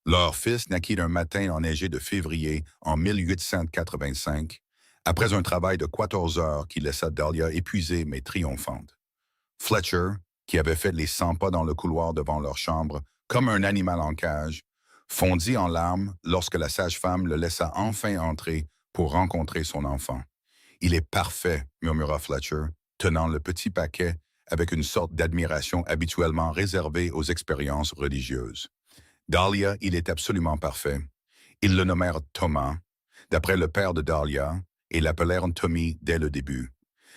Leur fils naquit un matin enneigé de février en 1885, après un travail de 14 heures qui laissa Dahlia épuisée mais triomphante. Fletcher, qui avait fait les 100 pas dans le couloir devant leur chambre, comme un animal en cage, fondit en larmes lorsque la sage-femme le laissa enfin entrer pour rencontrer son enfant. Il est parfait, murmura Fletcher, tenant le petit paquet avec une sorte d'admiration habituellement réservée aux expériences religieuses. Dahlia, il est absolument parfait. Ils le nommèrent Thomas, d'après le père de Dahlia, et l'appelèrent Tommy dès le début.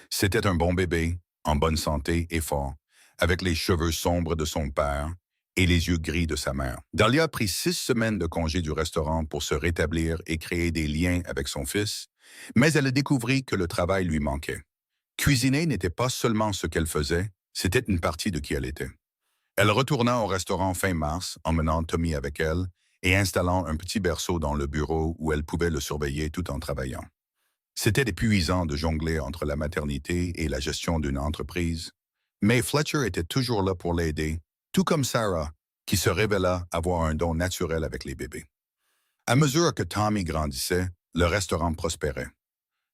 C'était un bon bébé, en bonne santé et fort, avec les cheveux sombres de son père et les yeux gris de sa mère. Dahlia prit 6 semaines de congé du restaurant pour se rétablir et créer des liens avec son fils, mais elle découvrit que le travail lui manquait. Cuisiner n'était pas seulement ce qu'elle faisait, c'était une partie de qui elle était. Elle retourna au restaurant fin mars, emmenant Tommy avec elle et installant un petit berceau dans le bureau où elle pouvait le surveiller tout en travaillant. C'était épuisant de jongler entre la maternité et la gestion d'une entreprise, mais Fletcher était toujours là pour l'aider, tout comme Sarah, qui se révéla avoir un don naturel avec les bébés. À mesure que Tommy grandissait, le restaurant prospérait.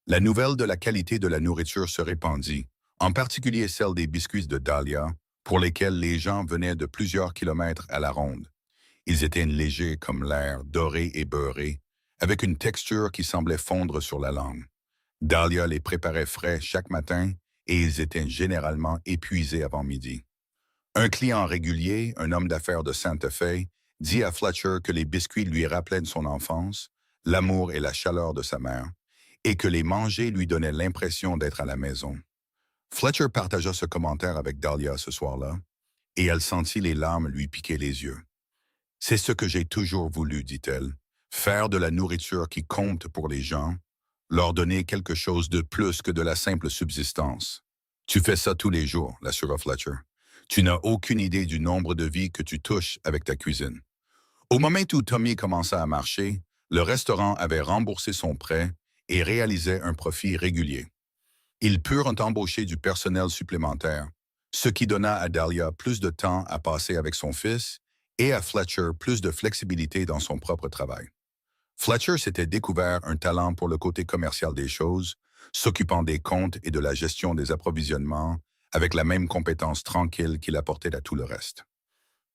La nouvelle de la qualité de la nourriture se répandit, en particulier celle des biscuits de Dahlia, pour lesquels les gens venaient de plusieurs kilomètres à la ronde. Ils étaient légers comme l'air, dorés et beurrés, avec une texture qui semblait fondre sur la langue. Dahlia les préparait frais chaque matin et ils étaient généralement épuisés avant midi. Un client régulier, un homme d'affaires de Santa Fe, dit à Fletcher que les biscuits lui rappelaient son enfance, l'amour et la chaleur de sa mère, et que les manger lui donnaient l'impression d'être à la maison. Fletcher partagea ce commentaire avec Dahlia ce soir-là, et elle sentit les larmes lui piquer les yeux. « C'est ce que j'ai toujours voulu, dit-elle, faire de la nourriture qui compte pour les gens, leur donner quelque chose de plus que de la simple subsistance. Tu fais ça tous les jours, l'assura Fletcher. Tu n'as aucune idée du nombre de vies que tu touches avec ta cuisine. » Au moment où Tommy commença à marcher, le restaurant avait remboursé son prêt et réalisait un profit régulier. Ils purent embaucher du personnel supplémentaire, ce qui donna à Dahlia plus de temps à passer avec son fils et à Fletcher plus de flexibilité dans son propre travail. Fletcher s'était découvert un talent pour le côté commercial des choses, s'occupant des comptes et de la gestion des approvisionnements, avec la même compétence tranquille qu'il apportait à tout le reste.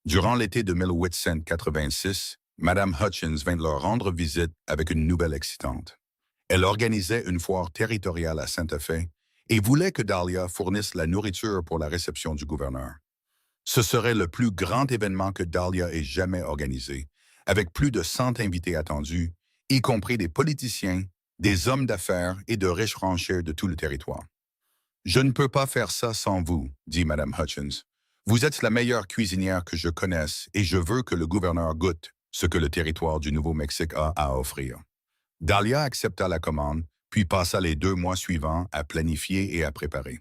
Durant l'été de 1886, Madame Hutchins vint leur rendre visite avec une nouvelle excitante. Elle organisait une foire territoriale à Santa Fe et voulait que Dahlia fournisse la nourriture pour la réception du gouverneur. Ce serait le plus grand événement que Dahlia ait jamais organisé, avec plus de 100 invités attendus, y compris des politiciens, des hommes d'affaires et de riches ranchers de tout le territoire. « Je ne peux pas faire ça sans vous, dit Madame Hutchins. Vous êtes la meilleure cuisinière que je connaisse et je veux que le gouverneur goûte ce que le territoire du Nouveau-Mexique a à offrir. » Dahlia accepta la commande, puis passa les 2 mois suivants à planifier et à préparer.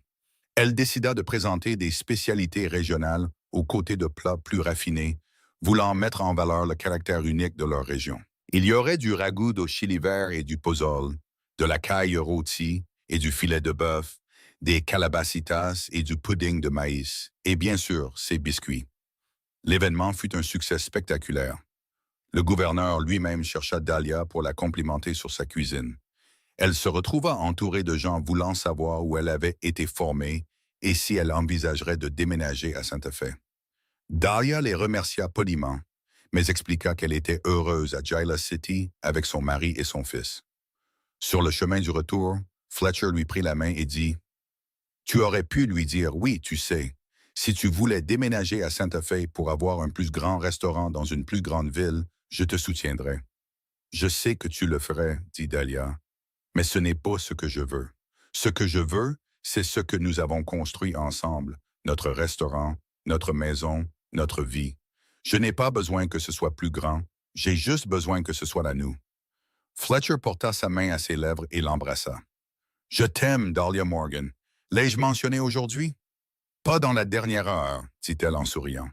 Elle décida de présenter des spécialités régionales aux côtés de plats plus raffinés, voulant mettre en valeur le caractère unique de leur région. Il y aurait du ragoût au chili vert et du pozole, de la caille rôtie et du filet de bœuf, des calabacitas et du pudding de maïs, et bien sûr, ses biscuits. L'événement fut un succès spectaculaire. Le gouverneur lui-même chercha Dahlia pour la complimenter sur sa cuisine. Elle se retrouva entourée de gens voulant savoir où elle avait été formée et si elle envisagerait de déménager à Santa Fe. Dahlia les remercia poliment, mais expliqua qu'elle était heureuse à Gila City avec son mari et son fils. Sur le chemin du retour, Fletcher lui prit la main et dit « Tu aurais pu lui dire oui, tu sais, si tu voulais déménager à Santa Fe pour avoir un plus grand restaurant dans une plus grande ville, je te soutiendrais. »« Je sais que tu le ferais, dit Dahlia, mais ce n'est pas ce que je veux. Ce que je veux, c'est ce que nous avons construit ensemble, notre restaurant, notre maison, notre vie. Je n'ai pas besoin que ce soit plus grand, j'ai juste besoin que ce soit à nous. » Fletcher porta sa main à ses lèvres et l'embrassa. « Je t'aime, Dahlia Morgan. L'ai-je mentionné aujourd'hui? »« Pas dans la dernière heure, dit-elle en souriant.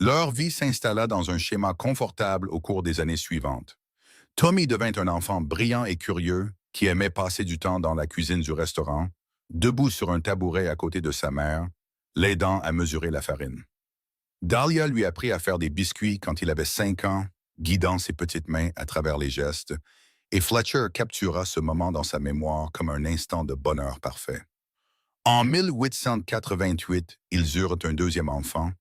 Leur vie s'installa dans un schéma confortable au cours des années suivantes. Tommy devint un enfant brillant et curieux qui aimait passer du temps dans la cuisine du restaurant, debout sur un tabouret à côté de sa mère, l'aidant à mesurer la farine. Dahlia lui apprit à faire des biscuits quand il avait 5 ans, guidant ses petites mains à travers les gestes, et Fletcher captura ce moment dans sa mémoire comme un instant de bonheur parfait. En 1888, ils eurent un deuxième enfant,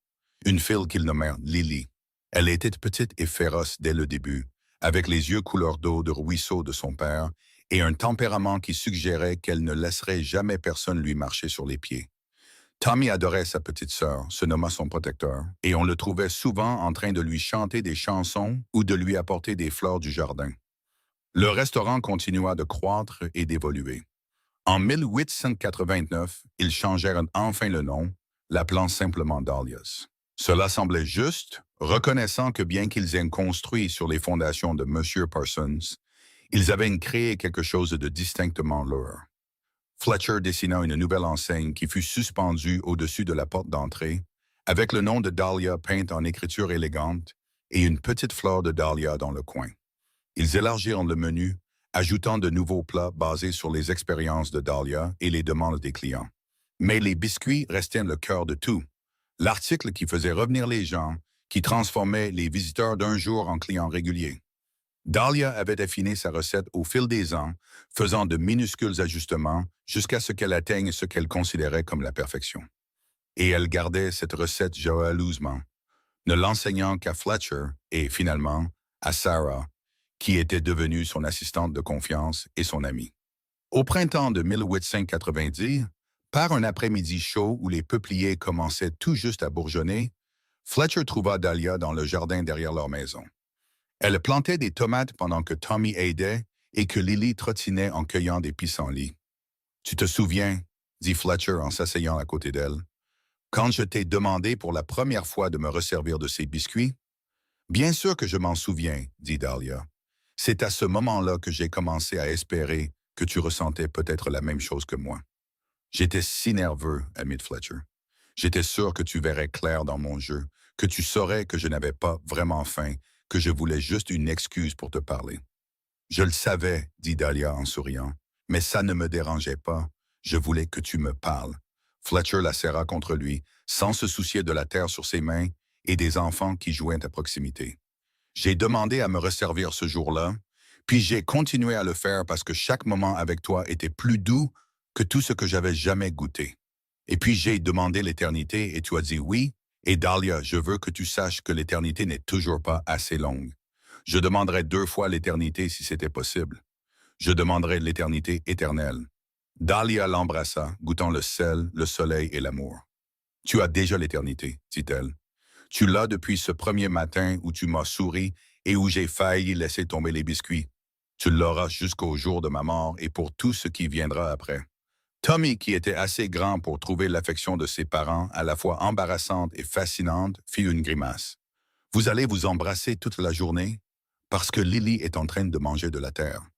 une fille qu'ils nommèrent Lily. Elle était petite et féroce dès le début, avec les yeux couleur d'eau de ruisseau de son père et un tempérament qui suggérait qu'elle ne laisserait jamais personne lui marcher sur les pieds. Tommy adorait sa petite sœur, se nomma son protecteur, et on le trouvait souvent en train de lui chanter des chansons ou de lui apporter des fleurs du jardin. Le restaurant continua de croître et d'évoluer. En 1889, ils changèrent enfin le nom, l'appelant simplement Dahlias. Cela semblait juste, reconnaissant que bien qu'ils aient construit sur les fondations de M. Parsons, ils avaient créé quelque chose de distinctement leur. Fletcher dessina une nouvelle enseigne qui fut suspendue au-dessus de la porte d'entrée, avec le nom de Dahlia peint en écriture élégante et une petite fleur de dahlia dans le coin. Ils élargirent le menu, ajoutant de nouveaux plats basés sur les expériences de Dahlia et les demandes des clients. Mais les biscuits restaient le cœur de tout. L'article qui faisait revenir les gens, qui transformait les visiteurs d'un jour en clients réguliers. Dahlia avait affiné sa recette au fil des ans, faisant de minuscules ajustements jusqu'à ce qu'elle atteigne ce qu'elle considérait comme la perfection. Et elle gardait cette recette jalousement, ne l'enseignant qu'à Fletcher et, finalement, à Sarah, qui était devenue son assistante de confiance et son amie. Au printemps de 1890, par un après-midi chaud où les peupliers commençaient tout juste à bourgeonner, Fletcher trouva Dahlia dans le jardin derrière leur maison. Elle plantait des tomates pendant que Tommy aidait et que Lily trottinait en cueillant des pissenlits. « Tu te souviens, » dit Fletcher en s'asseyant à côté d'elle, « quand je t'ai demandé pour la première fois de me resservir de ces biscuits? » « Bien sûr que je m'en souviens, » dit Dahlia. « C'est à ce moment-là que j'ai commencé à espérer que tu ressentais peut-être la même chose que moi. » « J'étais si nerveux, » admit Fletcher. « J'étais sûr que tu verrais clair dans mon jeu, que tu saurais que je n'avais pas vraiment faim, que je voulais juste une excuse pour te parler. »« Je le savais, » dit Dahlia en souriant, « mais ça ne me dérangeait pas. Je voulais que tu me parles. » Fletcher la serra contre lui, sans se soucier de la terre sur ses mains et des enfants qui jouaient à proximité. « J'ai demandé à me resservir ce jour-là, puis j'ai continué à le faire parce que chaque moment avec toi était plus doux que tout ce que j'avais jamais goûté. Et puis j'ai demandé l'éternité et tu as dit oui. Et Dahlia, je veux que tu saches que l'éternité n'est toujours pas assez longue. Je demanderais 2 fois l'éternité si c'était possible. Je demanderais l'éternité éternelle. » Dahlia l'embrassa, goûtant le sel, le soleil et l'amour. « Tu as déjà l'éternité, dit-elle. Tu l'as depuis ce premier matin où tu m'as souri et où j'ai failli laisser tomber les biscuits. Tu l'auras jusqu'au jour de ma mort et pour tout ce qui viendra après. » Tommy, qui était assez grand pour trouver l'affection de ses parents à la fois embarrassante et fascinante, fit une grimace. « Vous allez vous embrasser toute la journée? Parce que Lily est en train de manger de la terre. »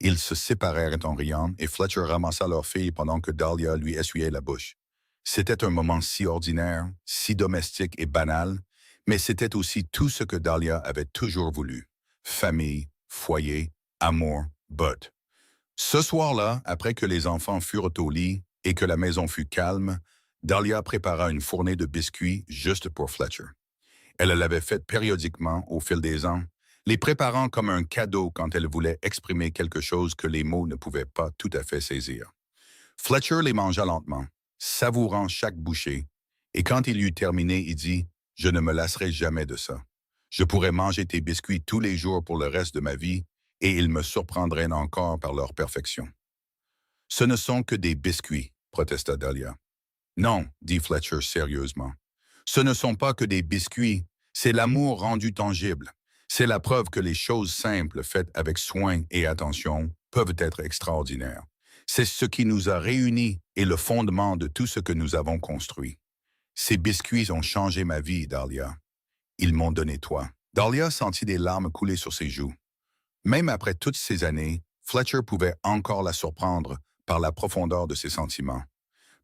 Ils se séparèrent en riant et Fletcher ramassa leur fille pendant que Dahlia lui essuyait la bouche. C'était un moment si ordinaire, si domestique et banal, mais c'était aussi tout ce que Dahlia avait toujours voulu. Famille, foyer, amour, but. Ce soir-là, après que les enfants furent au lit et que la maison fut calme, Dahlia prépara une fournée de biscuits juste pour Fletcher. Elle l'avait faite périodiquement au fil des ans, les préparant comme un cadeau quand elle voulait exprimer quelque chose que les mots ne pouvaient pas tout à fait saisir. Fletcher les mangea lentement, savourant chaque bouchée, et quand il eut terminé, il dit « Je ne me lasserai jamais de ça. Je pourrais manger tes biscuits tous les jours pour le reste de ma vie, et ils me surprendraient encore par leur perfection. »« Ce ne sont que des biscuits, » protesta Dahlia. « Non, » dit Fletcher sérieusement. « Ce ne sont pas que des biscuits, c'est l'amour rendu tangible. C'est la preuve que les choses simples faites avec soin et attention peuvent être extraordinaires. C'est ce qui nous a réunis et le fondement de tout ce que nous avons construit. Ces biscuits ont changé ma vie, Dahlia. Ils m'ont donné toi. » Dahlia sentit des larmes couler sur ses joues. Même après toutes ces années, Fletcher pouvait encore la surprendre par la profondeur de ses sentiments,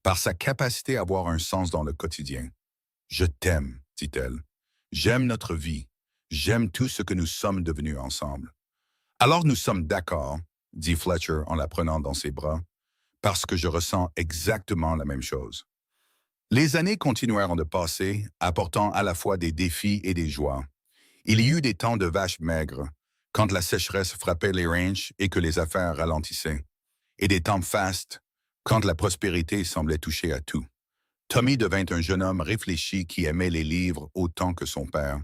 par sa capacité à avoir un sens dans le quotidien. « Je t'aime, » dit-elle. « J'aime notre vie. J'aime tout ce que nous sommes devenus ensemble. »« Alors nous sommes d'accord, » dit Fletcher en la prenant dans ses bras. parce que je ressens exactement la même chose. Les années continuèrent de passer, apportant à la fois des défis et des joies. Il y eut des temps de vaches maigres, quand la sécheresse frappait les ranchs et que les affaires ralentissaient, et des temps fastes, quand la prospérité semblait toucher à tout. Tommy devint un jeune homme réfléchi qui aimait les livres autant que son père,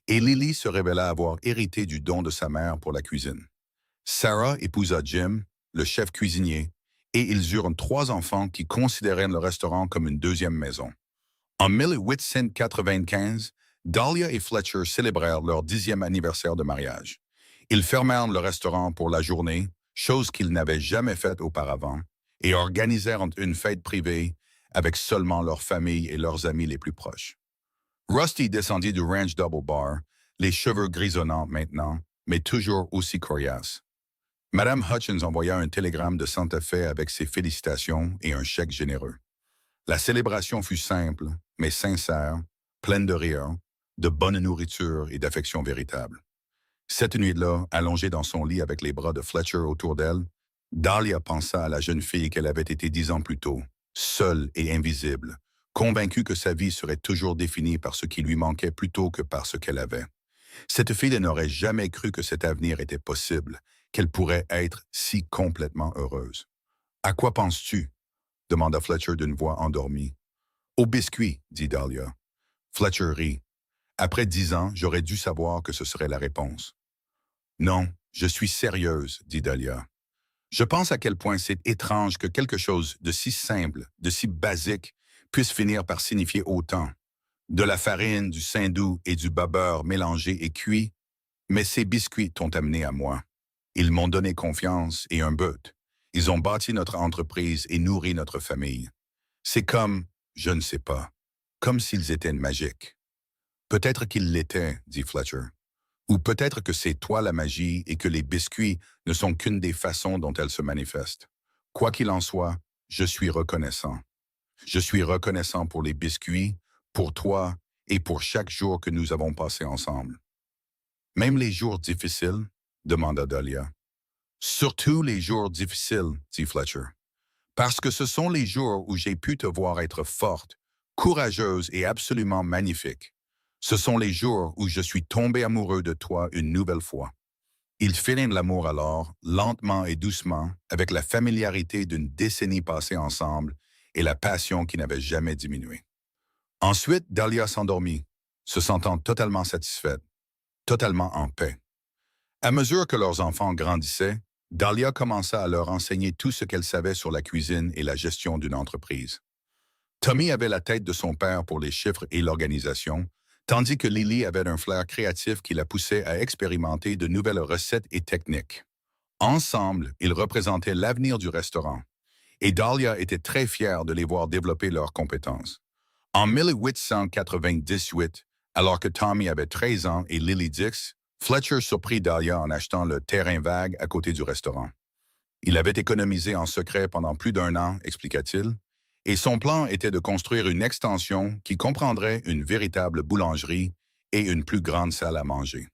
et Lily se révéla avoir hérité du don de sa mère pour la cuisine. Sarah épousa Jim, le chef cuisinier, et ils eurent 3 enfants qui considéraient le restaurant comme une deuxième maison. En 1895, Dahlia et Fletcher célébrèrent leur 10e anniversaire de mariage. Ils fermèrent le restaurant pour la journée, chose qu'ils n'avaient jamais faite auparavant, et organisèrent une fête privée avec seulement leur famille et leurs amis les plus proches. Rusty descendit du ranch Double Bar, les cheveux grisonnants maintenant, mais toujours aussi coriaces. Madame Hutchins envoya un télégramme de Santa Fe avec ses félicitations et un chèque généreux. La célébration fut simple, mais sincère, pleine de rire, de bonne nourriture et d'affection véritable. Cette nuit-là, allongée dans son lit avec les bras de Fletcher autour d'elle, Dahlia pensa à la jeune fille qu'elle avait été 10 ans plus tôt, seule et invisible, convaincue que sa vie serait toujours définie par ce qui lui manquait plutôt que par ce qu'elle avait. Cette fille n'aurait jamais cru que cet avenir était possible, qu'elle pourrait être si complètement heureuse. « À quoi penses-tu » demanda Fletcher d'une voix endormie. « Au biscuit, dit Dahlia. Fletcher rit. Après 10 ans, j'aurais dû savoir que ce serait la réponse. Non, je suis sérieuse, dit Dahlia. Je pense à quel point c'est étrange que quelque chose de si simple, de si basique, puisse finir par signifier autant. De la farine, du saindoux et du beurre mélangés et cuits, mais ces biscuits t'ont amené à moi. Ils m'ont donné confiance et un but. Ils ont bâti notre entreprise et nourri notre famille. C'est comme, je ne sais pas, comme s'ils étaient magiques. Peut-être qu'ils l'étaient, dit Fletcher. Ou peut-être que c'est toi la magie et que les biscuits ne sont qu'une des façons dont elles se manifestent. Quoi qu'il en soit, je suis reconnaissant. Je suis reconnaissant pour les biscuits, pour toi et pour chaque jour que nous avons passé ensemble. Même les jours difficiles, demanda Dahlia. Surtout les jours difficiles, dit Fletcher. Parce que ce sont les jours où j'ai pu te voir être forte, courageuse et absolument magnifique. Ce sont les jours où je suis tombé amoureux de toi une nouvelle fois. Ils firent l'amour alors, lentement et doucement, avec la familiarité d'une décennie passée ensemble et la passion qui n'avait jamais diminué. Ensuite, Dahlia s'endormit, se sentant totalement satisfaite, totalement en paix. À mesure que leurs enfants grandissaient, Dahlia commença à leur enseigner tout ce qu'elle savait sur la cuisine et la gestion d'une entreprise. Tommy avait la tête de son père pour les chiffres et l'organisation, tandis que Lily avait un flair créatif qui la poussait à expérimenter de nouvelles recettes et techniques. Ensemble, ils représentaient l'avenir du restaurant, et Dahlia était très fière de les voir développer leurs compétences. En 1898, alors que Tommy avait 13 ans et Lily 10, Fletcher surprit Dahlia en achetant le terrain vague à côté du restaurant. Il avait économisé en secret pendant plus d'1 an, expliqua-t-il, et son plan était de construire une extension qui comprendrait une véritable boulangerie et une plus grande salle à manger.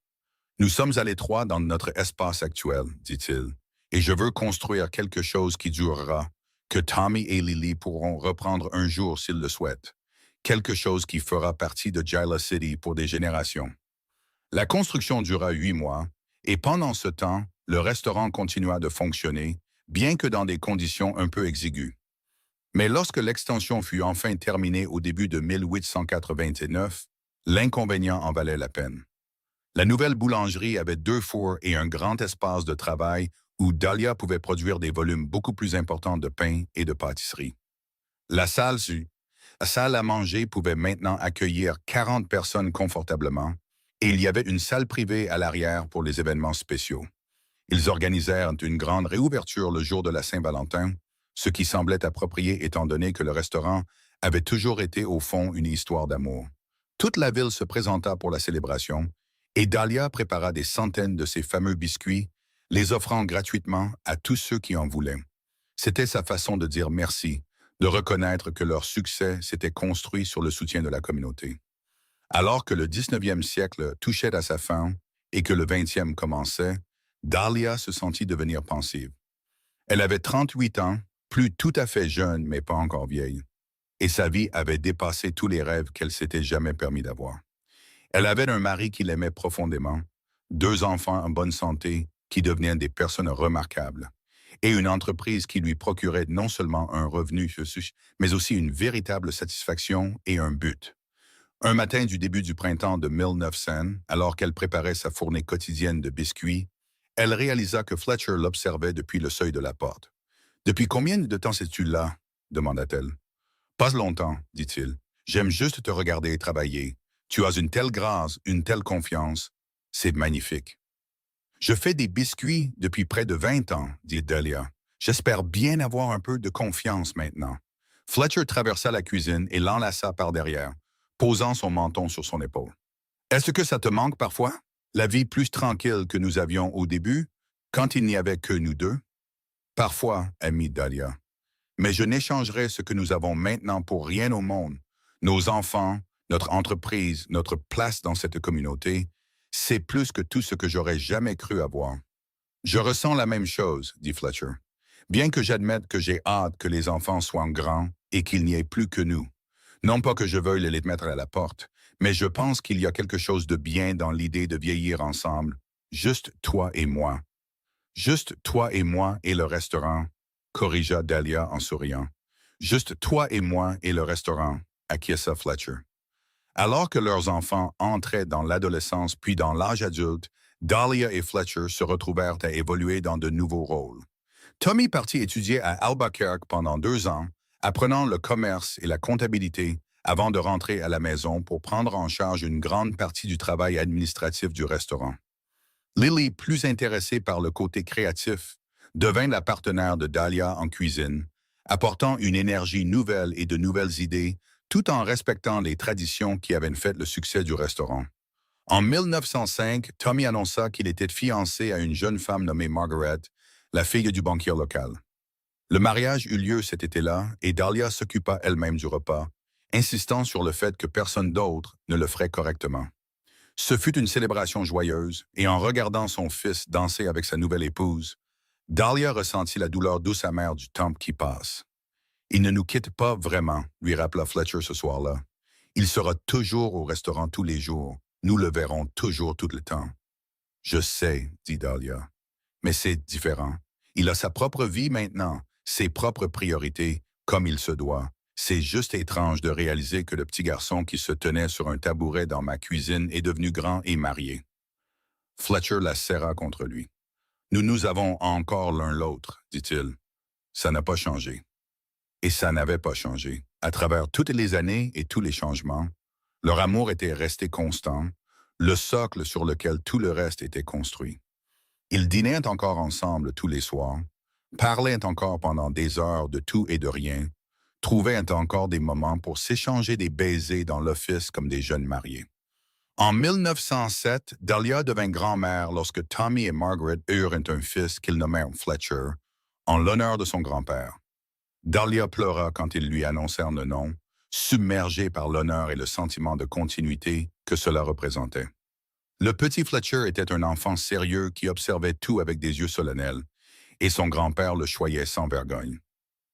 Nous sommes à l'étroit dans notre espace actuel, dit-il, et je veux construire quelque chose qui durera, que Tommy et Lily pourront reprendre un jour s'ils le souhaitent. Quelque chose qui fera partie de Gila City pour des générations. La construction dura 8 mois, et pendant ce temps, le restaurant continua de fonctionner, bien que dans des conditions un peu exiguës. Mais lorsque l'extension fut enfin terminée au début de 1889, l'inconvénient en valait la peine. La nouvelle boulangerie avait 2 fours et un grand espace de travail où Dahlia pouvait produire des volumes beaucoup plus importants de pain et de pâtisserie. La salle à manger pouvait maintenant accueillir 40 personnes confortablement, et il y avait une salle privée à l'arrière pour les événements spéciaux. Ils organisèrent une grande réouverture le jour de la Saint-Valentin, ce qui semblait approprié étant donné que le restaurant avait toujours été au fond une histoire d'amour. Toute la ville se présenta pour la célébration, et Dahlia prépara des centaines de ces fameux biscuits, les offrant gratuitement à tous ceux qui en voulaient. C'était sa façon de dire merci, de reconnaître que leur succès s'était construit sur le soutien de la communauté. Alors que le 19e siècle touchait à sa fin et que le 20e commençait, Dahlia se sentit devenir pensive. Elle avait 38 ans, plus tout à fait jeune, mais pas encore vieille. Et sa vie avait dépassé tous les rêves qu'elle s'était jamais permis d'avoir. Elle avait un mari qui l'aimait profondément, 2 enfants en bonne santé qui devenaient des personnes remarquables, et une entreprise qui lui procurait non seulement un revenu, mais aussi une véritable satisfaction et un but. Un matin du début du printemps de 1900, alors qu'elle préparait sa fournée quotidienne de biscuits, elle réalisa que Fletcher l'observait depuis le seuil de la porte. Depuis combien de temps es-tu là? Demanda-t-elle. Pas longtemps, dit-il. J'aime juste te regarder travailler. Tu as une telle grâce, une telle confiance. C'est magnifique. Je fais des biscuits depuis près de 20 ans, dit Dahlia. J'espère bien avoir un peu de confiance maintenant. Fletcher traversa la cuisine et l'enlaça par derrière, posant son menton sur son épaule. Est-ce que ça te manque parfois? La vie plus tranquille que nous avions au début, quand il n'y avait que nous deux? Parfois, amie Dahlia. Mais je n'échangerai ce que nous avons maintenant pour rien au monde. Nos enfants, notre entreprise, notre place dans cette communauté, c'est plus que tout ce que j'aurais jamais cru avoir. Je ressens la même chose, dit Fletcher. Bien que j'admette que j'ai hâte que les enfants soient grands et qu'il n'y ait plus que nous. Non pas que je veuille les mettre à la porte, mais je pense qu'il y a quelque chose de bien dans l'idée de vieillir ensemble, juste toi et moi. Juste toi et moi et le restaurant, corrigea Dahlia en souriant. Juste toi et moi et le restaurant, acquiesça Fletcher. Alors que leurs enfants entraient dans l'adolescence puis dans l'âge adulte, Dahlia et Fletcher se retrouvèrent à évoluer dans de nouveaux rôles. Tommy partit étudier à Albuquerque pendant 2 ans, apprenant le commerce et la comptabilité avant de rentrer à la maison pour prendre en charge une grande partie du travail administratif du restaurant. Lily, plus intéressée par le côté créatif, devint la partenaire de Dahlia en cuisine, apportant une énergie nouvelle et de nouvelles idées, tout en respectant les traditions qui avaient fait le succès du restaurant. En 1905, Tommy annonça qu'il était fiancé à une jeune femme nommée Margaret, la fille du banquier local. Le mariage eut lieu cet été-là et Dahlia s'occupa elle-même du repas, insistant sur le fait que personne d'autre ne le ferait correctement. Ce fut une célébration joyeuse, et en regardant son fils danser avec sa nouvelle épouse, Dahlia ressentit la douleur douce amère du temps qui passe. Il ne nous quitte pas vraiment, lui rappela Fletcher ce soir-là. Il sera toujours au restaurant tous les jours. Nous le verrons toujours tout le temps. Je sais, dit Dahlia, mais c'est différent. Il a sa propre vie maintenant, ses propres priorités, comme il se doit. C'est juste étrange de réaliser que le petit garçon qui se tenait sur un tabouret dans ma cuisine est devenu grand et marié. Fletcher la serra contre lui. Nous avons encore l'un l'autre, dit-il. Ça n'a pas changé. Et ça n'avait pas changé. À travers toutes les années et tous les changements, leur amour était resté constant, le socle sur lequel tout le reste était construit. Ils dînaient encore ensemble tous les soirs, parlaient encore pendant des heures de tout et de rien, trouvaient encore des moments pour s'échanger des baisers dans l'office comme des jeunes mariés. En 1907, Dahlia devint grand-mère lorsque Tommy et Margaret eurent un fils qu'ils nommèrent Fletcher, en l'honneur de son grand-père. Dahlia pleura quand ils lui annoncèrent le nom, submergée par l'honneur et le sentiment de continuité que cela représentait. Le petit Fletcher était un enfant sérieux qui observait tout avec des yeux solennels, et son grand-père le choyait sans vergogne.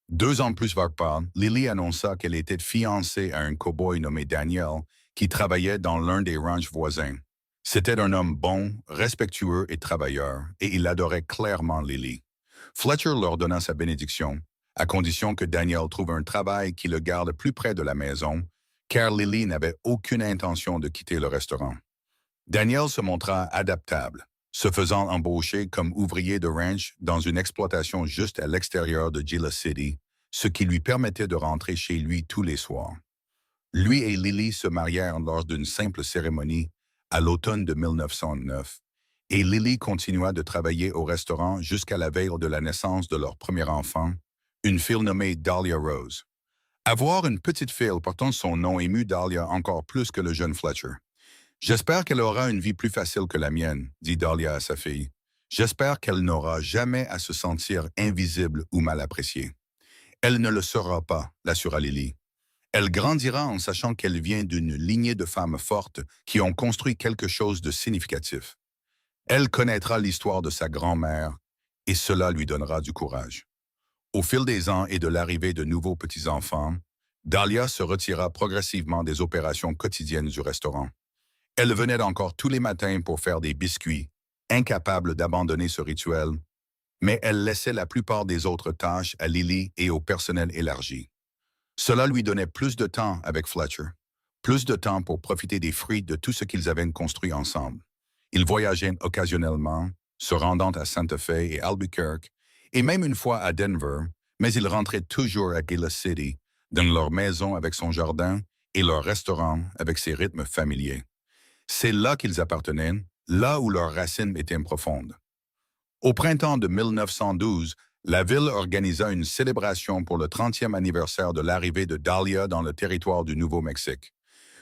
2 ans plus tard, Lily annonça qu'elle était fiancée à un cow-boy nommé Daniel qui travaillait dans l'un des ranchs voisins. C'était un homme bon, respectueux et travailleur, et il adorait clairement Lily. Fletcher leur donna sa bénédiction, à condition que Daniel trouve un travail qui le garde plus près de la maison, car Lily n'avait aucune intention de quitter le restaurant. Daniel se montra adaptable, se faisant embaucher comme ouvrier de ranch dans une exploitation juste à l'extérieur de Gila City, ce qui lui permettait de rentrer chez lui tous les soirs. Lui et Lily se marièrent lors d'une simple cérémonie à l'automne de 1909, et Lily continua de travailler au restaurant jusqu'à la veille de la naissance de leur premier enfant, une fille nommée Dahlia Rose. Avoir une petite fille portant son nom émut Dahlia encore plus que le jeune Fletcher. « J'espère qu'elle aura une vie plus facile que la mienne, » dit Dahlia à sa fille. « J'espère qu'elle n'aura jamais à se sentir invisible ou mal appréciée. »« Elle ne le sera pas, » l'assura Lily. « Elle grandira en sachant qu'elle vient d'une lignée de femmes fortes qui ont construit quelque chose de significatif. Elle connaîtra l'histoire de sa grand-mère et cela lui donnera du courage. » Au fil des ans et de l'arrivée de nouveaux petits-enfants, Dahlia se retira progressivement des opérations quotidiennes du restaurant. Elle venait encore tous les matins pour faire des biscuits, incapable d'abandonner ce rituel, mais elle laissait la plupart des autres tâches à Lily et au personnel élargi. Cela lui donnait plus de temps avec Fletcher, plus de temps pour profiter des fruits de tout ce qu'ils avaient construit ensemble. Ils voyageaient occasionnellement, se rendant à Santa Fe et Albuquerque, et même une fois à Denver, mais ils rentraient toujours à Gila City, dans leur maison avec son jardin et leur restaurant avec ses rythmes familiers. C'est là qu'ils appartenaient, là où leurs racines étaient profondes. Au printemps de 1912, la ville organisa une célébration pour le 30e anniversaire de l'arrivée de Dahlia dans le territoire du Nouveau-Mexique.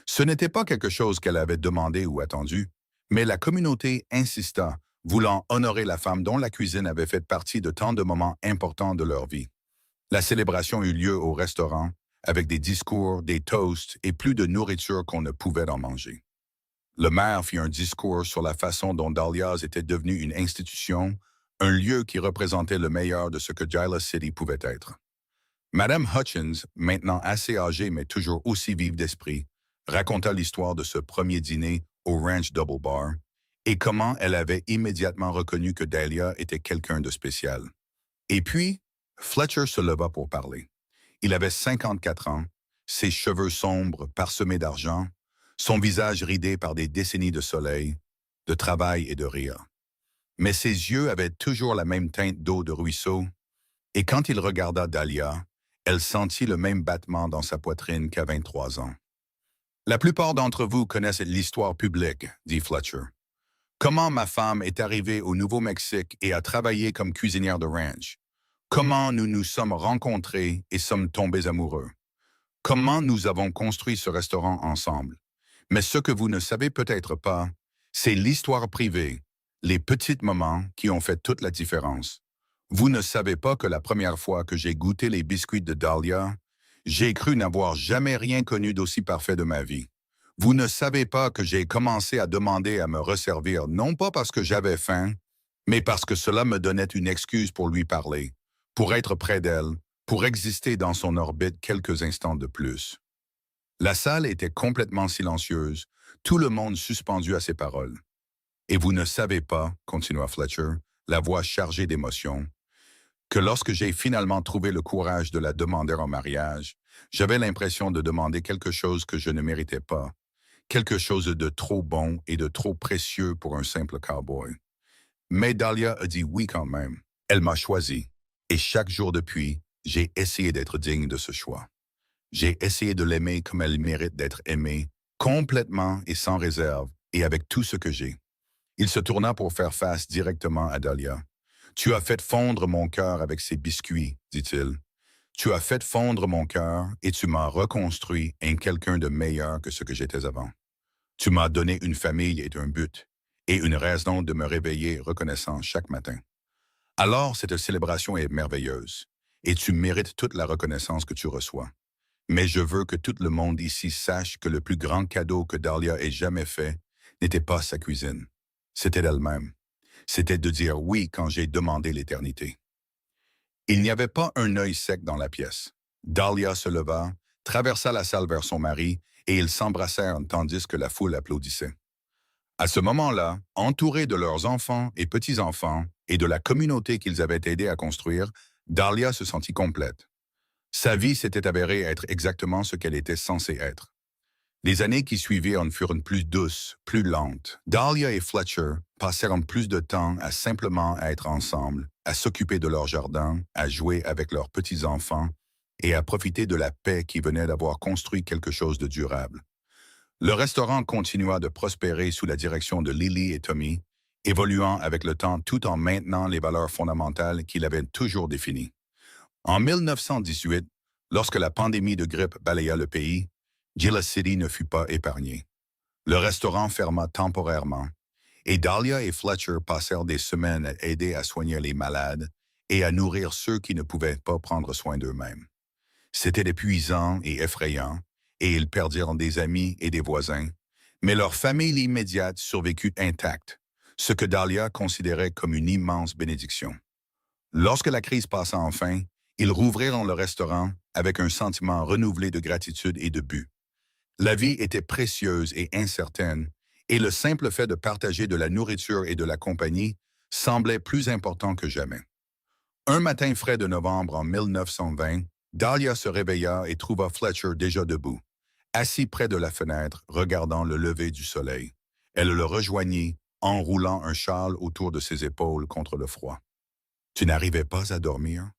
Ce n'était pas quelque chose qu'elle avait demandé ou attendu, mais la communauté insista, voulant honorer la femme dont la cuisine avait fait partie de tant de moments importants de leur vie. La célébration eut lieu au restaurant, avec des discours, des toasts et plus de nourriture qu'on ne pouvait en manger. Le maire fit un discours sur la façon dont Dahlia's était devenue une institution, un lieu qui représentait le meilleur de ce que Gila City pouvait être. Madame Hutchins, maintenant assez âgée mais toujours aussi vive d'esprit, raconta l'histoire de ce premier dîner au Ranch Double Bar et comment elle avait immédiatement reconnu que Dahlia était quelqu'un de spécial. Et puis, Fletcher se leva pour parler. Il avait 54 ans, ses cheveux sombres parsemés d'argent, son visage ridé par des décennies de soleil, de travail et de rire. Mais ses yeux avaient toujours la même teinte d'eau de ruisseau, et quand il regarda Dahlia, elle sentit le même battement dans sa poitrine qu'à 23 ans. La plupart d'entre vous connaissent l'histoire publique, dit Fletcher. Comment ma femme est arrivée au Nouveau-Mexique et a travaillé comme cuisinière de ranch. Comment nous nous sommes rencontrés et sommes tombés amoureux. Comment nous avons construit ce restaurant ensemble. Mais ce que vous ne savez peut-être pas, c'est l'histoire privée, les petits moments qui ont fait toute la différence. Vous ne savez pas que la première fois que j'ai goûté les biscuits de Dahlia, j'ai cru n'avoir jamais rien connu d'aussi parfait de ma vie. Vous ne savez pas que j'ai commencé à demander à me resservir non pas parce que j'avais faim, mais parce que cela me donnait une excuse pour lui parler, pour être près d'elle, pour exister dans son orbite quelques instants de plus. La salle était complètement silencieuse, tout le monde suspendu à ses paroles. Et vous ne savez pas, continua Fletcher, la voix chargée d'émotion, que lorsque j'ai finalement trouvé le courage de la demander en mariage, j'avais l'impression de demander quelque chose que je ne méritais pas, quelque chose de trop bon et de trop précieux pour un simple cowboy. Mais Dahlia a dit oui quand même. Elle m'a choisi. Et chaque jour depuis, j'ai essayé d'être digne de ce choix. J'ai essayé de l'aimer comme elle mérite d'être aimée, complètement et sans réserve, et avec tout ce que j'ai. Il se tourna pour faire face directement à Dahlia. Tu as fait fondre mon cœur avec ces biscuits, dit-il. Tu as fait fondre mon cœur et tu m'as reconstruit en quelqu'un de meilleur que ce que j'étais avant. Tu m'as donné une famille et un but, et une raison de me réveiller reconnaissant chaque matin. Alors cette célébration est merveilleuse, et tu mérites toute la reconnaissance que tu reçois. Mais je veux que tout le monde ici sache que le plus grand cadeau que Dahlia ait jamais fait n'était pas sa cuisine. C'était elle-même. C'était de dire oui quand j'ai demandé l'éternité. Il n'y avait pas un œil sec dans la pièce. Dahlia se leva, traversa la salle vers son mari, et ils s'embrassèrent tandis que la foule applaudissait. À ce moment-là, entourés de leurs enfants et petits-enfants et de la communauté qu'ils avaient aidé à construire, Dahlia se sentit complète. Sa vie s'était avérée être exactement ce qu'elle était censée être. Les années qui suivirent en furent plus douces, plus lentes. Dahlia et Fletcher passèrent plus de temps à simplement être ensemble, à s'occuper de leur jardin, à jouer avec leurs petits-enfants et à profiter de la paix qui venait d'avoir construit quelque chose de durable. Le restaurant continua de prospérer sous la direction de Lily et Tommy, évoluant avec le temps tout en maintenant les valeurs fondamentales qu'il avait toujours définies. En 1918, lorsque la pandémie de grippe balaya le pays, Gila City ne fut pas épargnée. Le restaurant ferma temporairement, et Dahlia et Fletcher passèrent des semaines à aider à soigner les malades et à nourrir ceux qui ne pouvaient pas prendre soin d'eux-mêmes. C'était épuisant et effrayant, et ils perdirent des amis et des voisins, mais leur famille immédiate survécut intacte, ce que Dahlia considérait comme une immense bénédiction. Lorsque la crise passa enfin, Ils rouvrirent le restaurant avec un sentiment renouvelé de gratitude et de but. La vie était précieuse et incertaine, et le simple fait de partager de la nourriture et de la compagnie semblait plus important que jamais. Un matin frais de novembre en 1920, Dahlia se réveilla et trouva Fletcher déjà debout, assis près de la fenêtre, regardant le lever du soleil. Elle le rejoignit, enroulant un châle autour de ses épaules contre le froid. « Tu n'arrivais pas à dormir ?»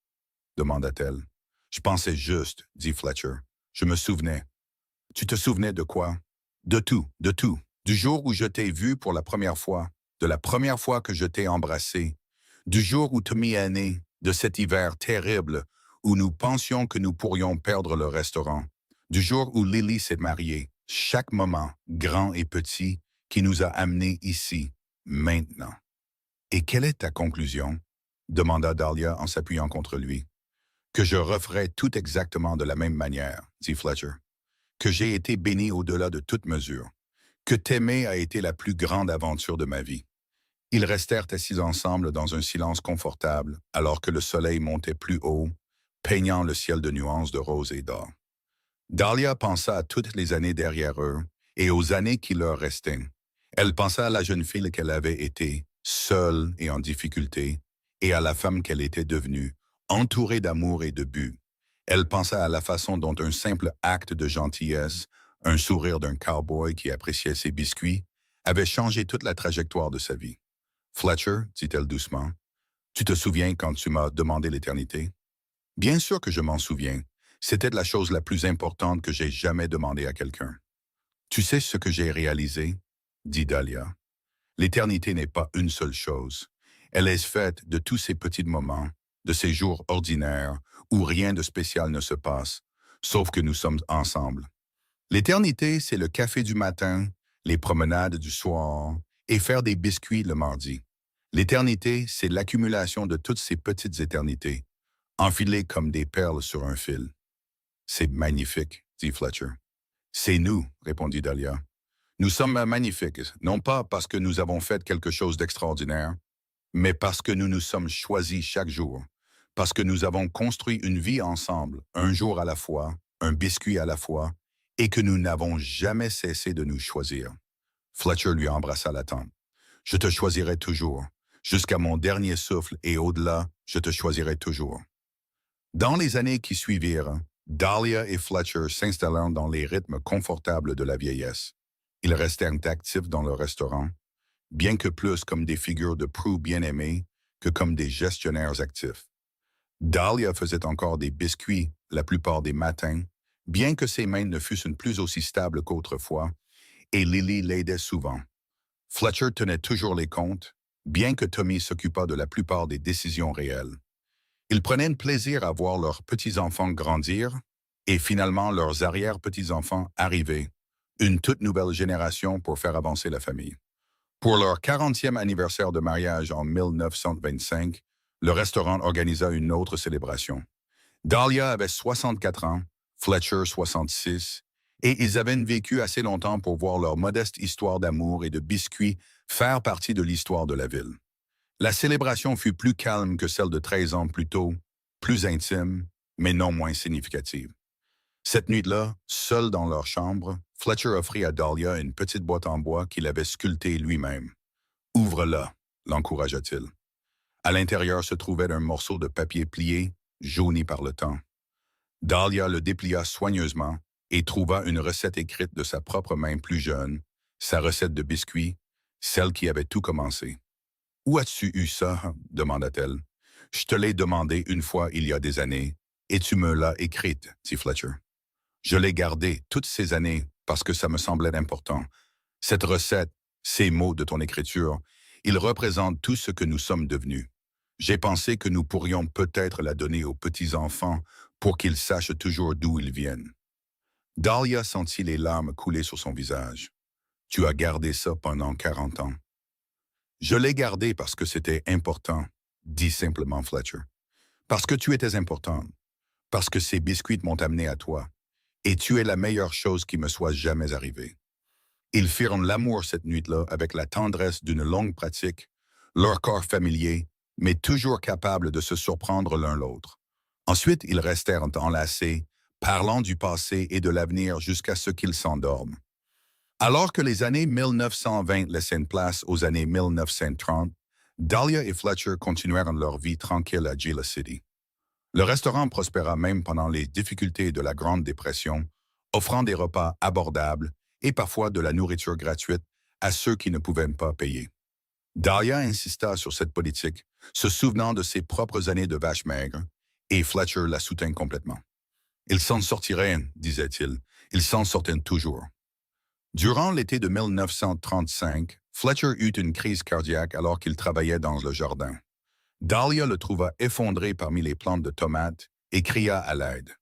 demanda-t-elle. « Je pensais juste, » dit Fletcher. « Je me souvenais. » « Tu te souvenais de quoi? »« De tout, de tout. Du jour où je t'ai vu pour la première fois, de la première fois que je t'ai embrassé, du jour où Tommy est né, de cet hiver terrible où nous pensions que nous pourrions perdre le restaurant, du jour où Lily s'est mariée, chaque moment, grand et petit, qui nous a amenés ici, maintenant. » « Et quelle est ta conclusion? » demanda Dahlia en s'appuyant contre lui. « Que je referai tout exactement de la même manière, » dit Fletcher. « Que j'ai été béni au-delà de toute mesure. Que t'aimer a été la plus grande aventure de ma vie. » Ils restèrent assis ensemble dans un silence confortable, alors que le soleil montait plus haut, peignant le ciel de nuances de rose et d'or. Dahlia pensa à toutes les années derrière eux et aux années qui leur restaient. Elle pensa à la jeune fille qu'elle avait été, seule et en difficulté, et à la femme qu'elle était devenue, entourée d'amour et de but. Elle pensa à la façon dont un simple acte de gentillesse, un sourire d'un cowboy qui appréciait ses biscuits, avait changé toute la trajectoire de sa vie. « Fletcher, dit-elle doucement, tu te souviens quand tu m'as demandé l'éternité? » « Bien sûr que je m'en souviens. C'était la chose la plus importante que j'ai jamais demandé à quelqu'un. »« Tu sais ce que j'ai réalisé? » dit Dahlia. « L'éternité n'est pas une seule chose. Elle est faite de tous ces petits moments, de ces jours ordinaires où rien de spécial ne se passe, sauf que nous sommes ensemble. L'éternité, c'est le café du matin, les promenades du soir et faire des biscuits le mardi. L'éternité, c'est l'accumulation de toutes ces petites éternités, enfilées comme des perles sur un fil. »« C'est magnifique, » dit Fletcher. « C'est nous, » répondit Dahlia. « Nous sommes magnifiques, non pas parce que nous avons fait quelque chose d'extraordinaire, mais parce que nous nous sommes choisis chaque jour, parce que nous avons construit une vie ensemble, un jour à la fois, un biscuit à la fois, et que nous n'avons jamais cessé de nous choisir. » Fletcher lui embrassa la tempe. « Je te choisirai toujours. Jusqu'à mon dernier souffle et au-delà, je te choisirai toujours. » Dans les années qui suivirent, Dahlia et Fletcher s'installèrent dans les rythmes confortables de la vieillesse. Ils restèrent actifs dans le restaurant, bien que plus comme des figures de proue bien-aimées que comme des gestionnaires actifs. Dahlia faisait encore des biscuits la plupart des matins, bien que ses mains ne fussent plus aussi stables qu'autrefois, et Lily l'aidait souvent. Fletcher tenait toujours les comptes, bien que Tommy s'occupât de la plupart des décisions réelles. Ils prenaient plaisir à voir leurs petits-enfants grandir et finalement leurs arrière-petits-enfants arriver, une toute nouvelle génération pour faire avancer la famille. Pour leur 40e anniversaire de mariage en 1925, le restaurant organisa une autre célébration. Dahlia avait 64 ans, Fletcher 66, et ils avaient vécu assez longtemps pour voir leur modeste histoire d'amour et de biscuits faire partie de l'histoire de la ville. La célébration fut plus calme que celle de 13 ans plus tôt, plus intime, mais non moins significative. Cette nuit-là, seul dans leur chambre, Fletcher offrit à Dahlia une petite boîte en bois qu'il avait sculptée lui-même. « Ouvre-la », l'encouragea-t-il. À l'intérieur se trouvait un morceau de papier plié, jauni par le temps. Dahlia le déplia soigneusement et trouva une recette écrite de sa propre main plus jeune, sa recette de biscuits, celle qui avait tout commencé. « Où as-tu eu ça? » demanda-t-elle. « Je te l'ai demandé une fois il y a des années, et tu me l'as écrite, » dit Fletcher. « Je l'ai gardée toutes ces années parce que ça me semblait important. Cette recette, ces mots de ton écriture, ils représentent tout ce que nous sommes devenus. J'ai pensé que nous pourrions peut-être la donner aux petits-enfants pour qu'ils sachent toujours d'où ils viennent. » Dahlia sentit les larmes couler sur son visage. « Tu as gardé ça pendant 40 ans. » « Je l'ai gardé parce que c'était important, » dit simplement Fletcher. « Parce que tu étais importante. Parce que ces biscuits m'ont amené à toi. Et tu es la meilleure chose qui me soit jamais arrivée. » Ils firent l'amour cette nuit-là avec la tendresse d'une longue pratique, leur corps familier, mais toujours capables de se surprendre l'un l'autre. Ensuite, ils restèrent enlacés, parlant du passé et de l'avenir jusqu'à ce qu'ils s'endorment. Alors que les années 1920 laissaient une place aux années 1930, Dahlia et Fletcher continuèrent leur vie tranquille à Gila City. Le restaurant prospéra même pendant les difficultés de la Grande Dépression, offrant des repas abordables et parfois de la nourriture gratuite à ceux qui ne pouvaient pas payer. Dahlia insista sur cette politique, se souvenant de ses propres années de vache maigre, et Fletcher la soutint complètement. Ils s'en sortiraient, disait-il. Ils s'en sortaient toujours. Durant l'été de 1935, Fletcher eut une crise cardiaque alors qu'il travaillait dans le jardin. Dahlia le trouva effondré parmi les plantes de tomates et cria à l'aide.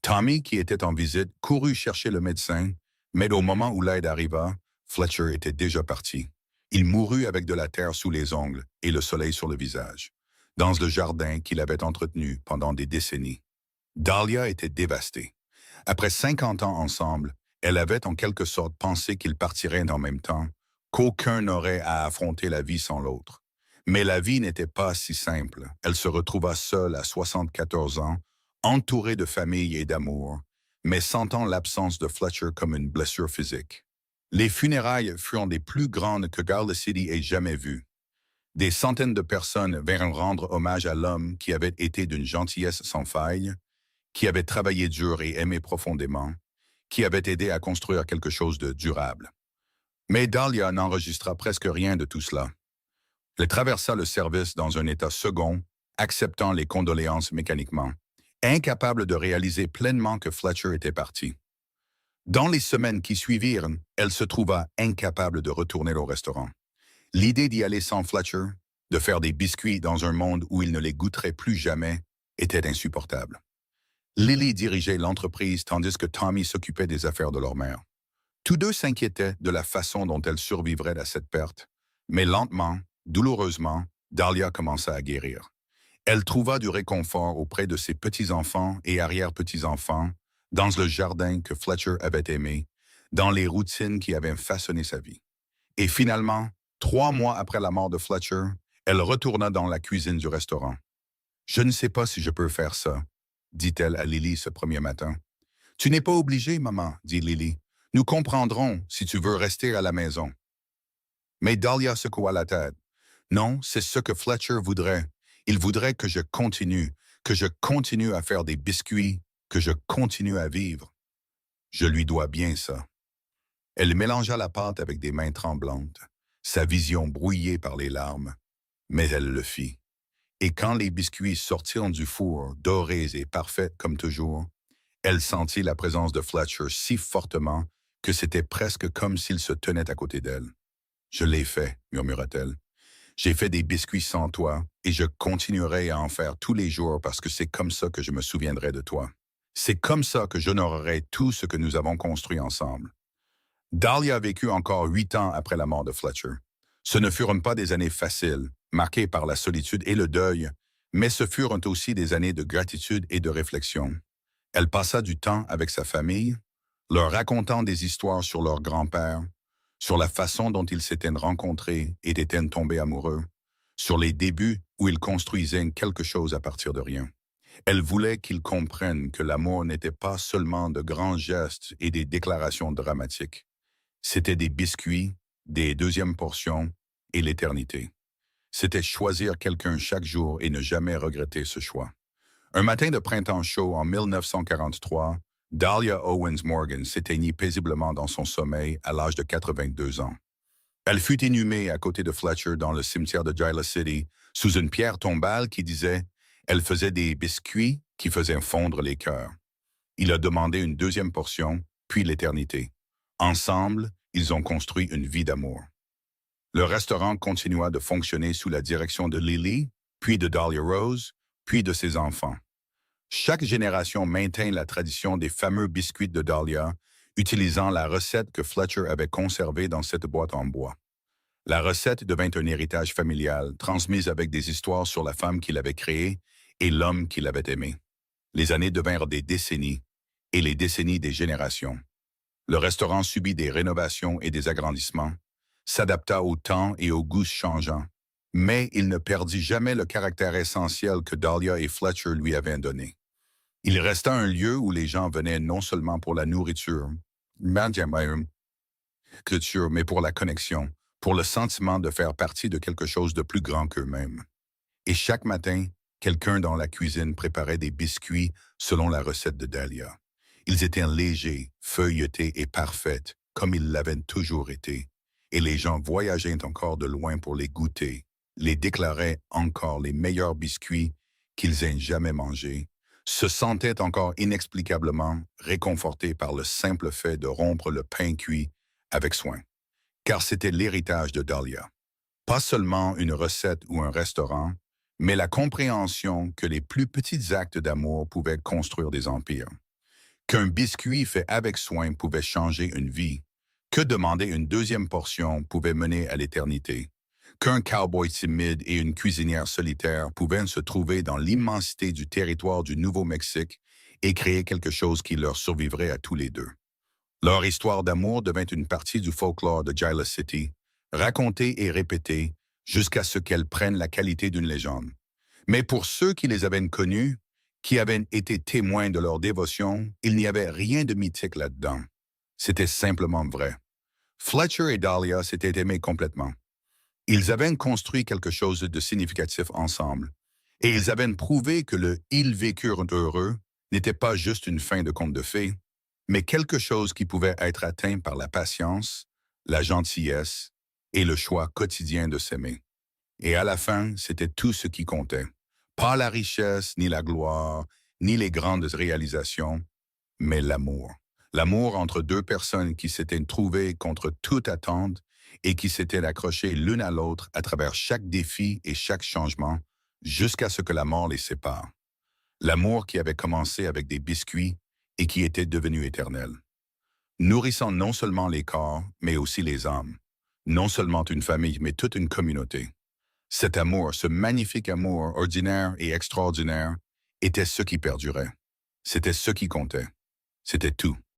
Tommy, qui était en visite, courut chercher le médecin, mais au moment où l'aide arriva, Fletcher était déjà parti. Il mourut avec de la terre sous les ongles et le soleil sur le visage, dans le jardin qu'il avait entretenu pendant des décennies. Dahlia était dévastée. Après 50 ans ensemble, elle avait en quelque sorte pensé qu'ils partiraient en même temps, qu'aucun n'aurait à affronter la vie sans l'autre. Mais la vie n'était pas si simple. Elle se retrouva seule à 74 ans, entourée de famille et d'amour, mais sentant l'absence de Fletcher comme une blessure physique. Les funérailles furent des plus grandes que Gila City ait jamais vues. Des centaines de personnes vinrent rendre hommage à l'homme qui avait été d'une gentillesse sans faille, qui avait travaillé dur et aimé profondément, qui avait aidé à construire quelque chose de durable. Mais Dahlia n'enregistra presque rien de tout cela. Elle traversa le service dans un état second, acceptant les condoléances mécaniquement, incapable de réaliser pleinement que Fletcher était parti. Dans les semaines qui suivirent, elle se trouva incapable de retourner au restaurant. L'idée d'y aller sans Fletcher, de faire des biscuits dans un monde où il ne les goûterait plus jamais, était insupportable. Lily dirigeait l'entreprise tandis que Tommy s'occupait des affaires de leur mère. Tous deux s'inquiétaient de la façon dont elle survivrait à cette perte, mais lentement, douloureusement, Dahlia commença à guérir. Elle trouva du réconfort auprès de ses petits-enfants et arrière-petits-enfants, dans le jardin que Fletcher avait aimé, dans les routines qui avaient façonné sa vie. Et finalement, 3 mois après la mort de Fletcher, elle retourna dans la cuisine du restaurant. « Je ne sais pas si je peux faire ça, » dit-elle à Lily ce premier matin. « Tu n'es pas obligée, maman, dit Lily. Nous comprendrons si tu veux rester à la maison. » Mais Dahlia secoua la tête. « Non, c'est ce que Fletcher voudrait. Il voudrait que je continue à faire des biscuits, que je continue à vivre. Je lui dois bien ça. » Elle mélangea la pâte avec des mains tremblantes, sa vision brouillée par les larmes, mais elle le fit. Et quand les biscuits sortirent du four, dorés et parfaits comme toujours, elle sentit la présence de Fletcher si fortement que c'était presque comme s'il se tenait à côté d'elle. « Je l'ai fait, » murmura-t-elle. « J'ai fait des biscuits sans toi, et je continuerai à en faire tous les jours parce que c'est comme ça que je me souviendrai de toi. C'est comme ça que j'honorerai tout ce que nous avons construit ensemble. » Dahlia vécut encore 8 ans après la mort de Fletcher. Ce ne furent pas des années faciles, marquées par la solitude et le deuil, mais ce furent aussi des années de gratitude et de réflexion. Elle passa du temps avec sa famille, leur racontant des histoires sur leur grand-père, sur la façon dont ils s'étaient rencontrés et étaient tombés amoureux, sur les débuts où ils construisaient quelque chose à partir de rien. Elle voulait qu'ils comprennent que l'amour n'était pas seulement de grands gestes et des déclarations dramatiques. C'était des biscuits, des deuxièmes portions et l'éternité. C'était choisir quelqu'un chaque jour et ne jamais regretter ce choix. Un matin de printemps chaud en 1943, Dahlia Owens Morgan s'éteignit paisiblement dans son sommeil à l'âge de 82 ans. Elle fut inhumée à côté de Fletcher dans le cimetière de Gila City, sous une pierre tombale qui disait « Elle faisait des biscuits qui faisaient fondre les cœurs. » Il a demandé une deuxième portion, puis l'éternité. Ensemble, ils ont construit une vie d'amour. Le restaurant continua de fonctionner sous la direction de Lily, puis de Dahlia Rose, puis de ses enfants. Chaque génération maintint la tradition des fameux biscuits de Dahlia, utilisant la recette que Fletcher avait conservée dans cette boîte en bois. La recette devint un héritage familial, transmis avec des histoires sur la femme qu'il avait créée et l'homme qu'il avait aimé. Les années devinrent des décennies, et les décennies des générations. Le restaurant subit des rénovations et des agrandissements, s'adapta au temps et aux goûts changeants, mais il ne perdit jamais le caractère essentiel que Dahlia et Fletcher lui avaient donné. Il resta un lieu où les gens venaient non seulement pour la nourriture, mais pour la connexion, pour le sentiment de faire partie de quelque chose de plus grand qu'eux-mêmes. Et chaque matin, quelqu'un dans la cuisine préparait des biscuits selon la recette de Dahlia. Ils étaient légers, feuilletés et parfaits, comme ils l'avaient toujours été. Et les gens voyageaient encore de loin pour les goûter, les déclaraient encore les meilleurs biscuits qu'ils aient jamais mangés, se sentaient encore inexplicablement réconfortés par le simple fait de rompre le pain cuit avec soin. Car c'était l'héritage de Dahlia. Pas seulement une recette ou un restaurant, mais la compréhension que les plus petits actes d'amour pouvaient construire des empires. Qu'un biscuit fait avec soin pouvait changer une vie. Que demander une deuxième portion pouvait mener à l'éternité. Qu'un cowboy timide et une cuisinière solitaire pouvaient se trouver dans l'immensité du territoire du Nouveau-Mexique et créer quelque chose qui leur survivrait à tous les deux. Leur histoire d'amour devint une partie du folklore de Gila City, racontée et répétée jusqu'à ce qu'elle prenne la qualité d'une légende. Mais pour ceux qui les avaient connus, qui avaient été témoins de leur dévotion, il n'y avait rien de mythique là-dedans. C'était simplement vrai. Fletcher et Dahlia s'étaient aimés complètement. Ils avaient construit quelque chose de significatif ensemble. Et ils avaient prouvé que le «ils vécurent heureux» n'était pas juste une fin de conte de fées, mais quelque chose qui pouvait être atteint par la patience, la gentillesse et le choix quotidien de s'aimer. Et à la fin, c'était tout ce qui comptait. Pas la richesse, ni la gloire, ni les grandes réalisations, mais l'amour. L'amour entre deux personnes qui s'étaient trouvées contre toute attente et qui s'étaient accrochées l'une à l'autre à travers chaque défi et chaque changement, jusqu'à ce que la mort les sépare. L'amour qui avait commencé avec des biscuits et qui était devenu éternel. Nourrissant non seulement les corps, mais aussi les âmes. Non seulement une famille, mais toute une communauté. Cet amour, ce magnifique amour ordinaire et extraordinaire, était ce qui perdurait. C'était ce qui comptait. C'était tout.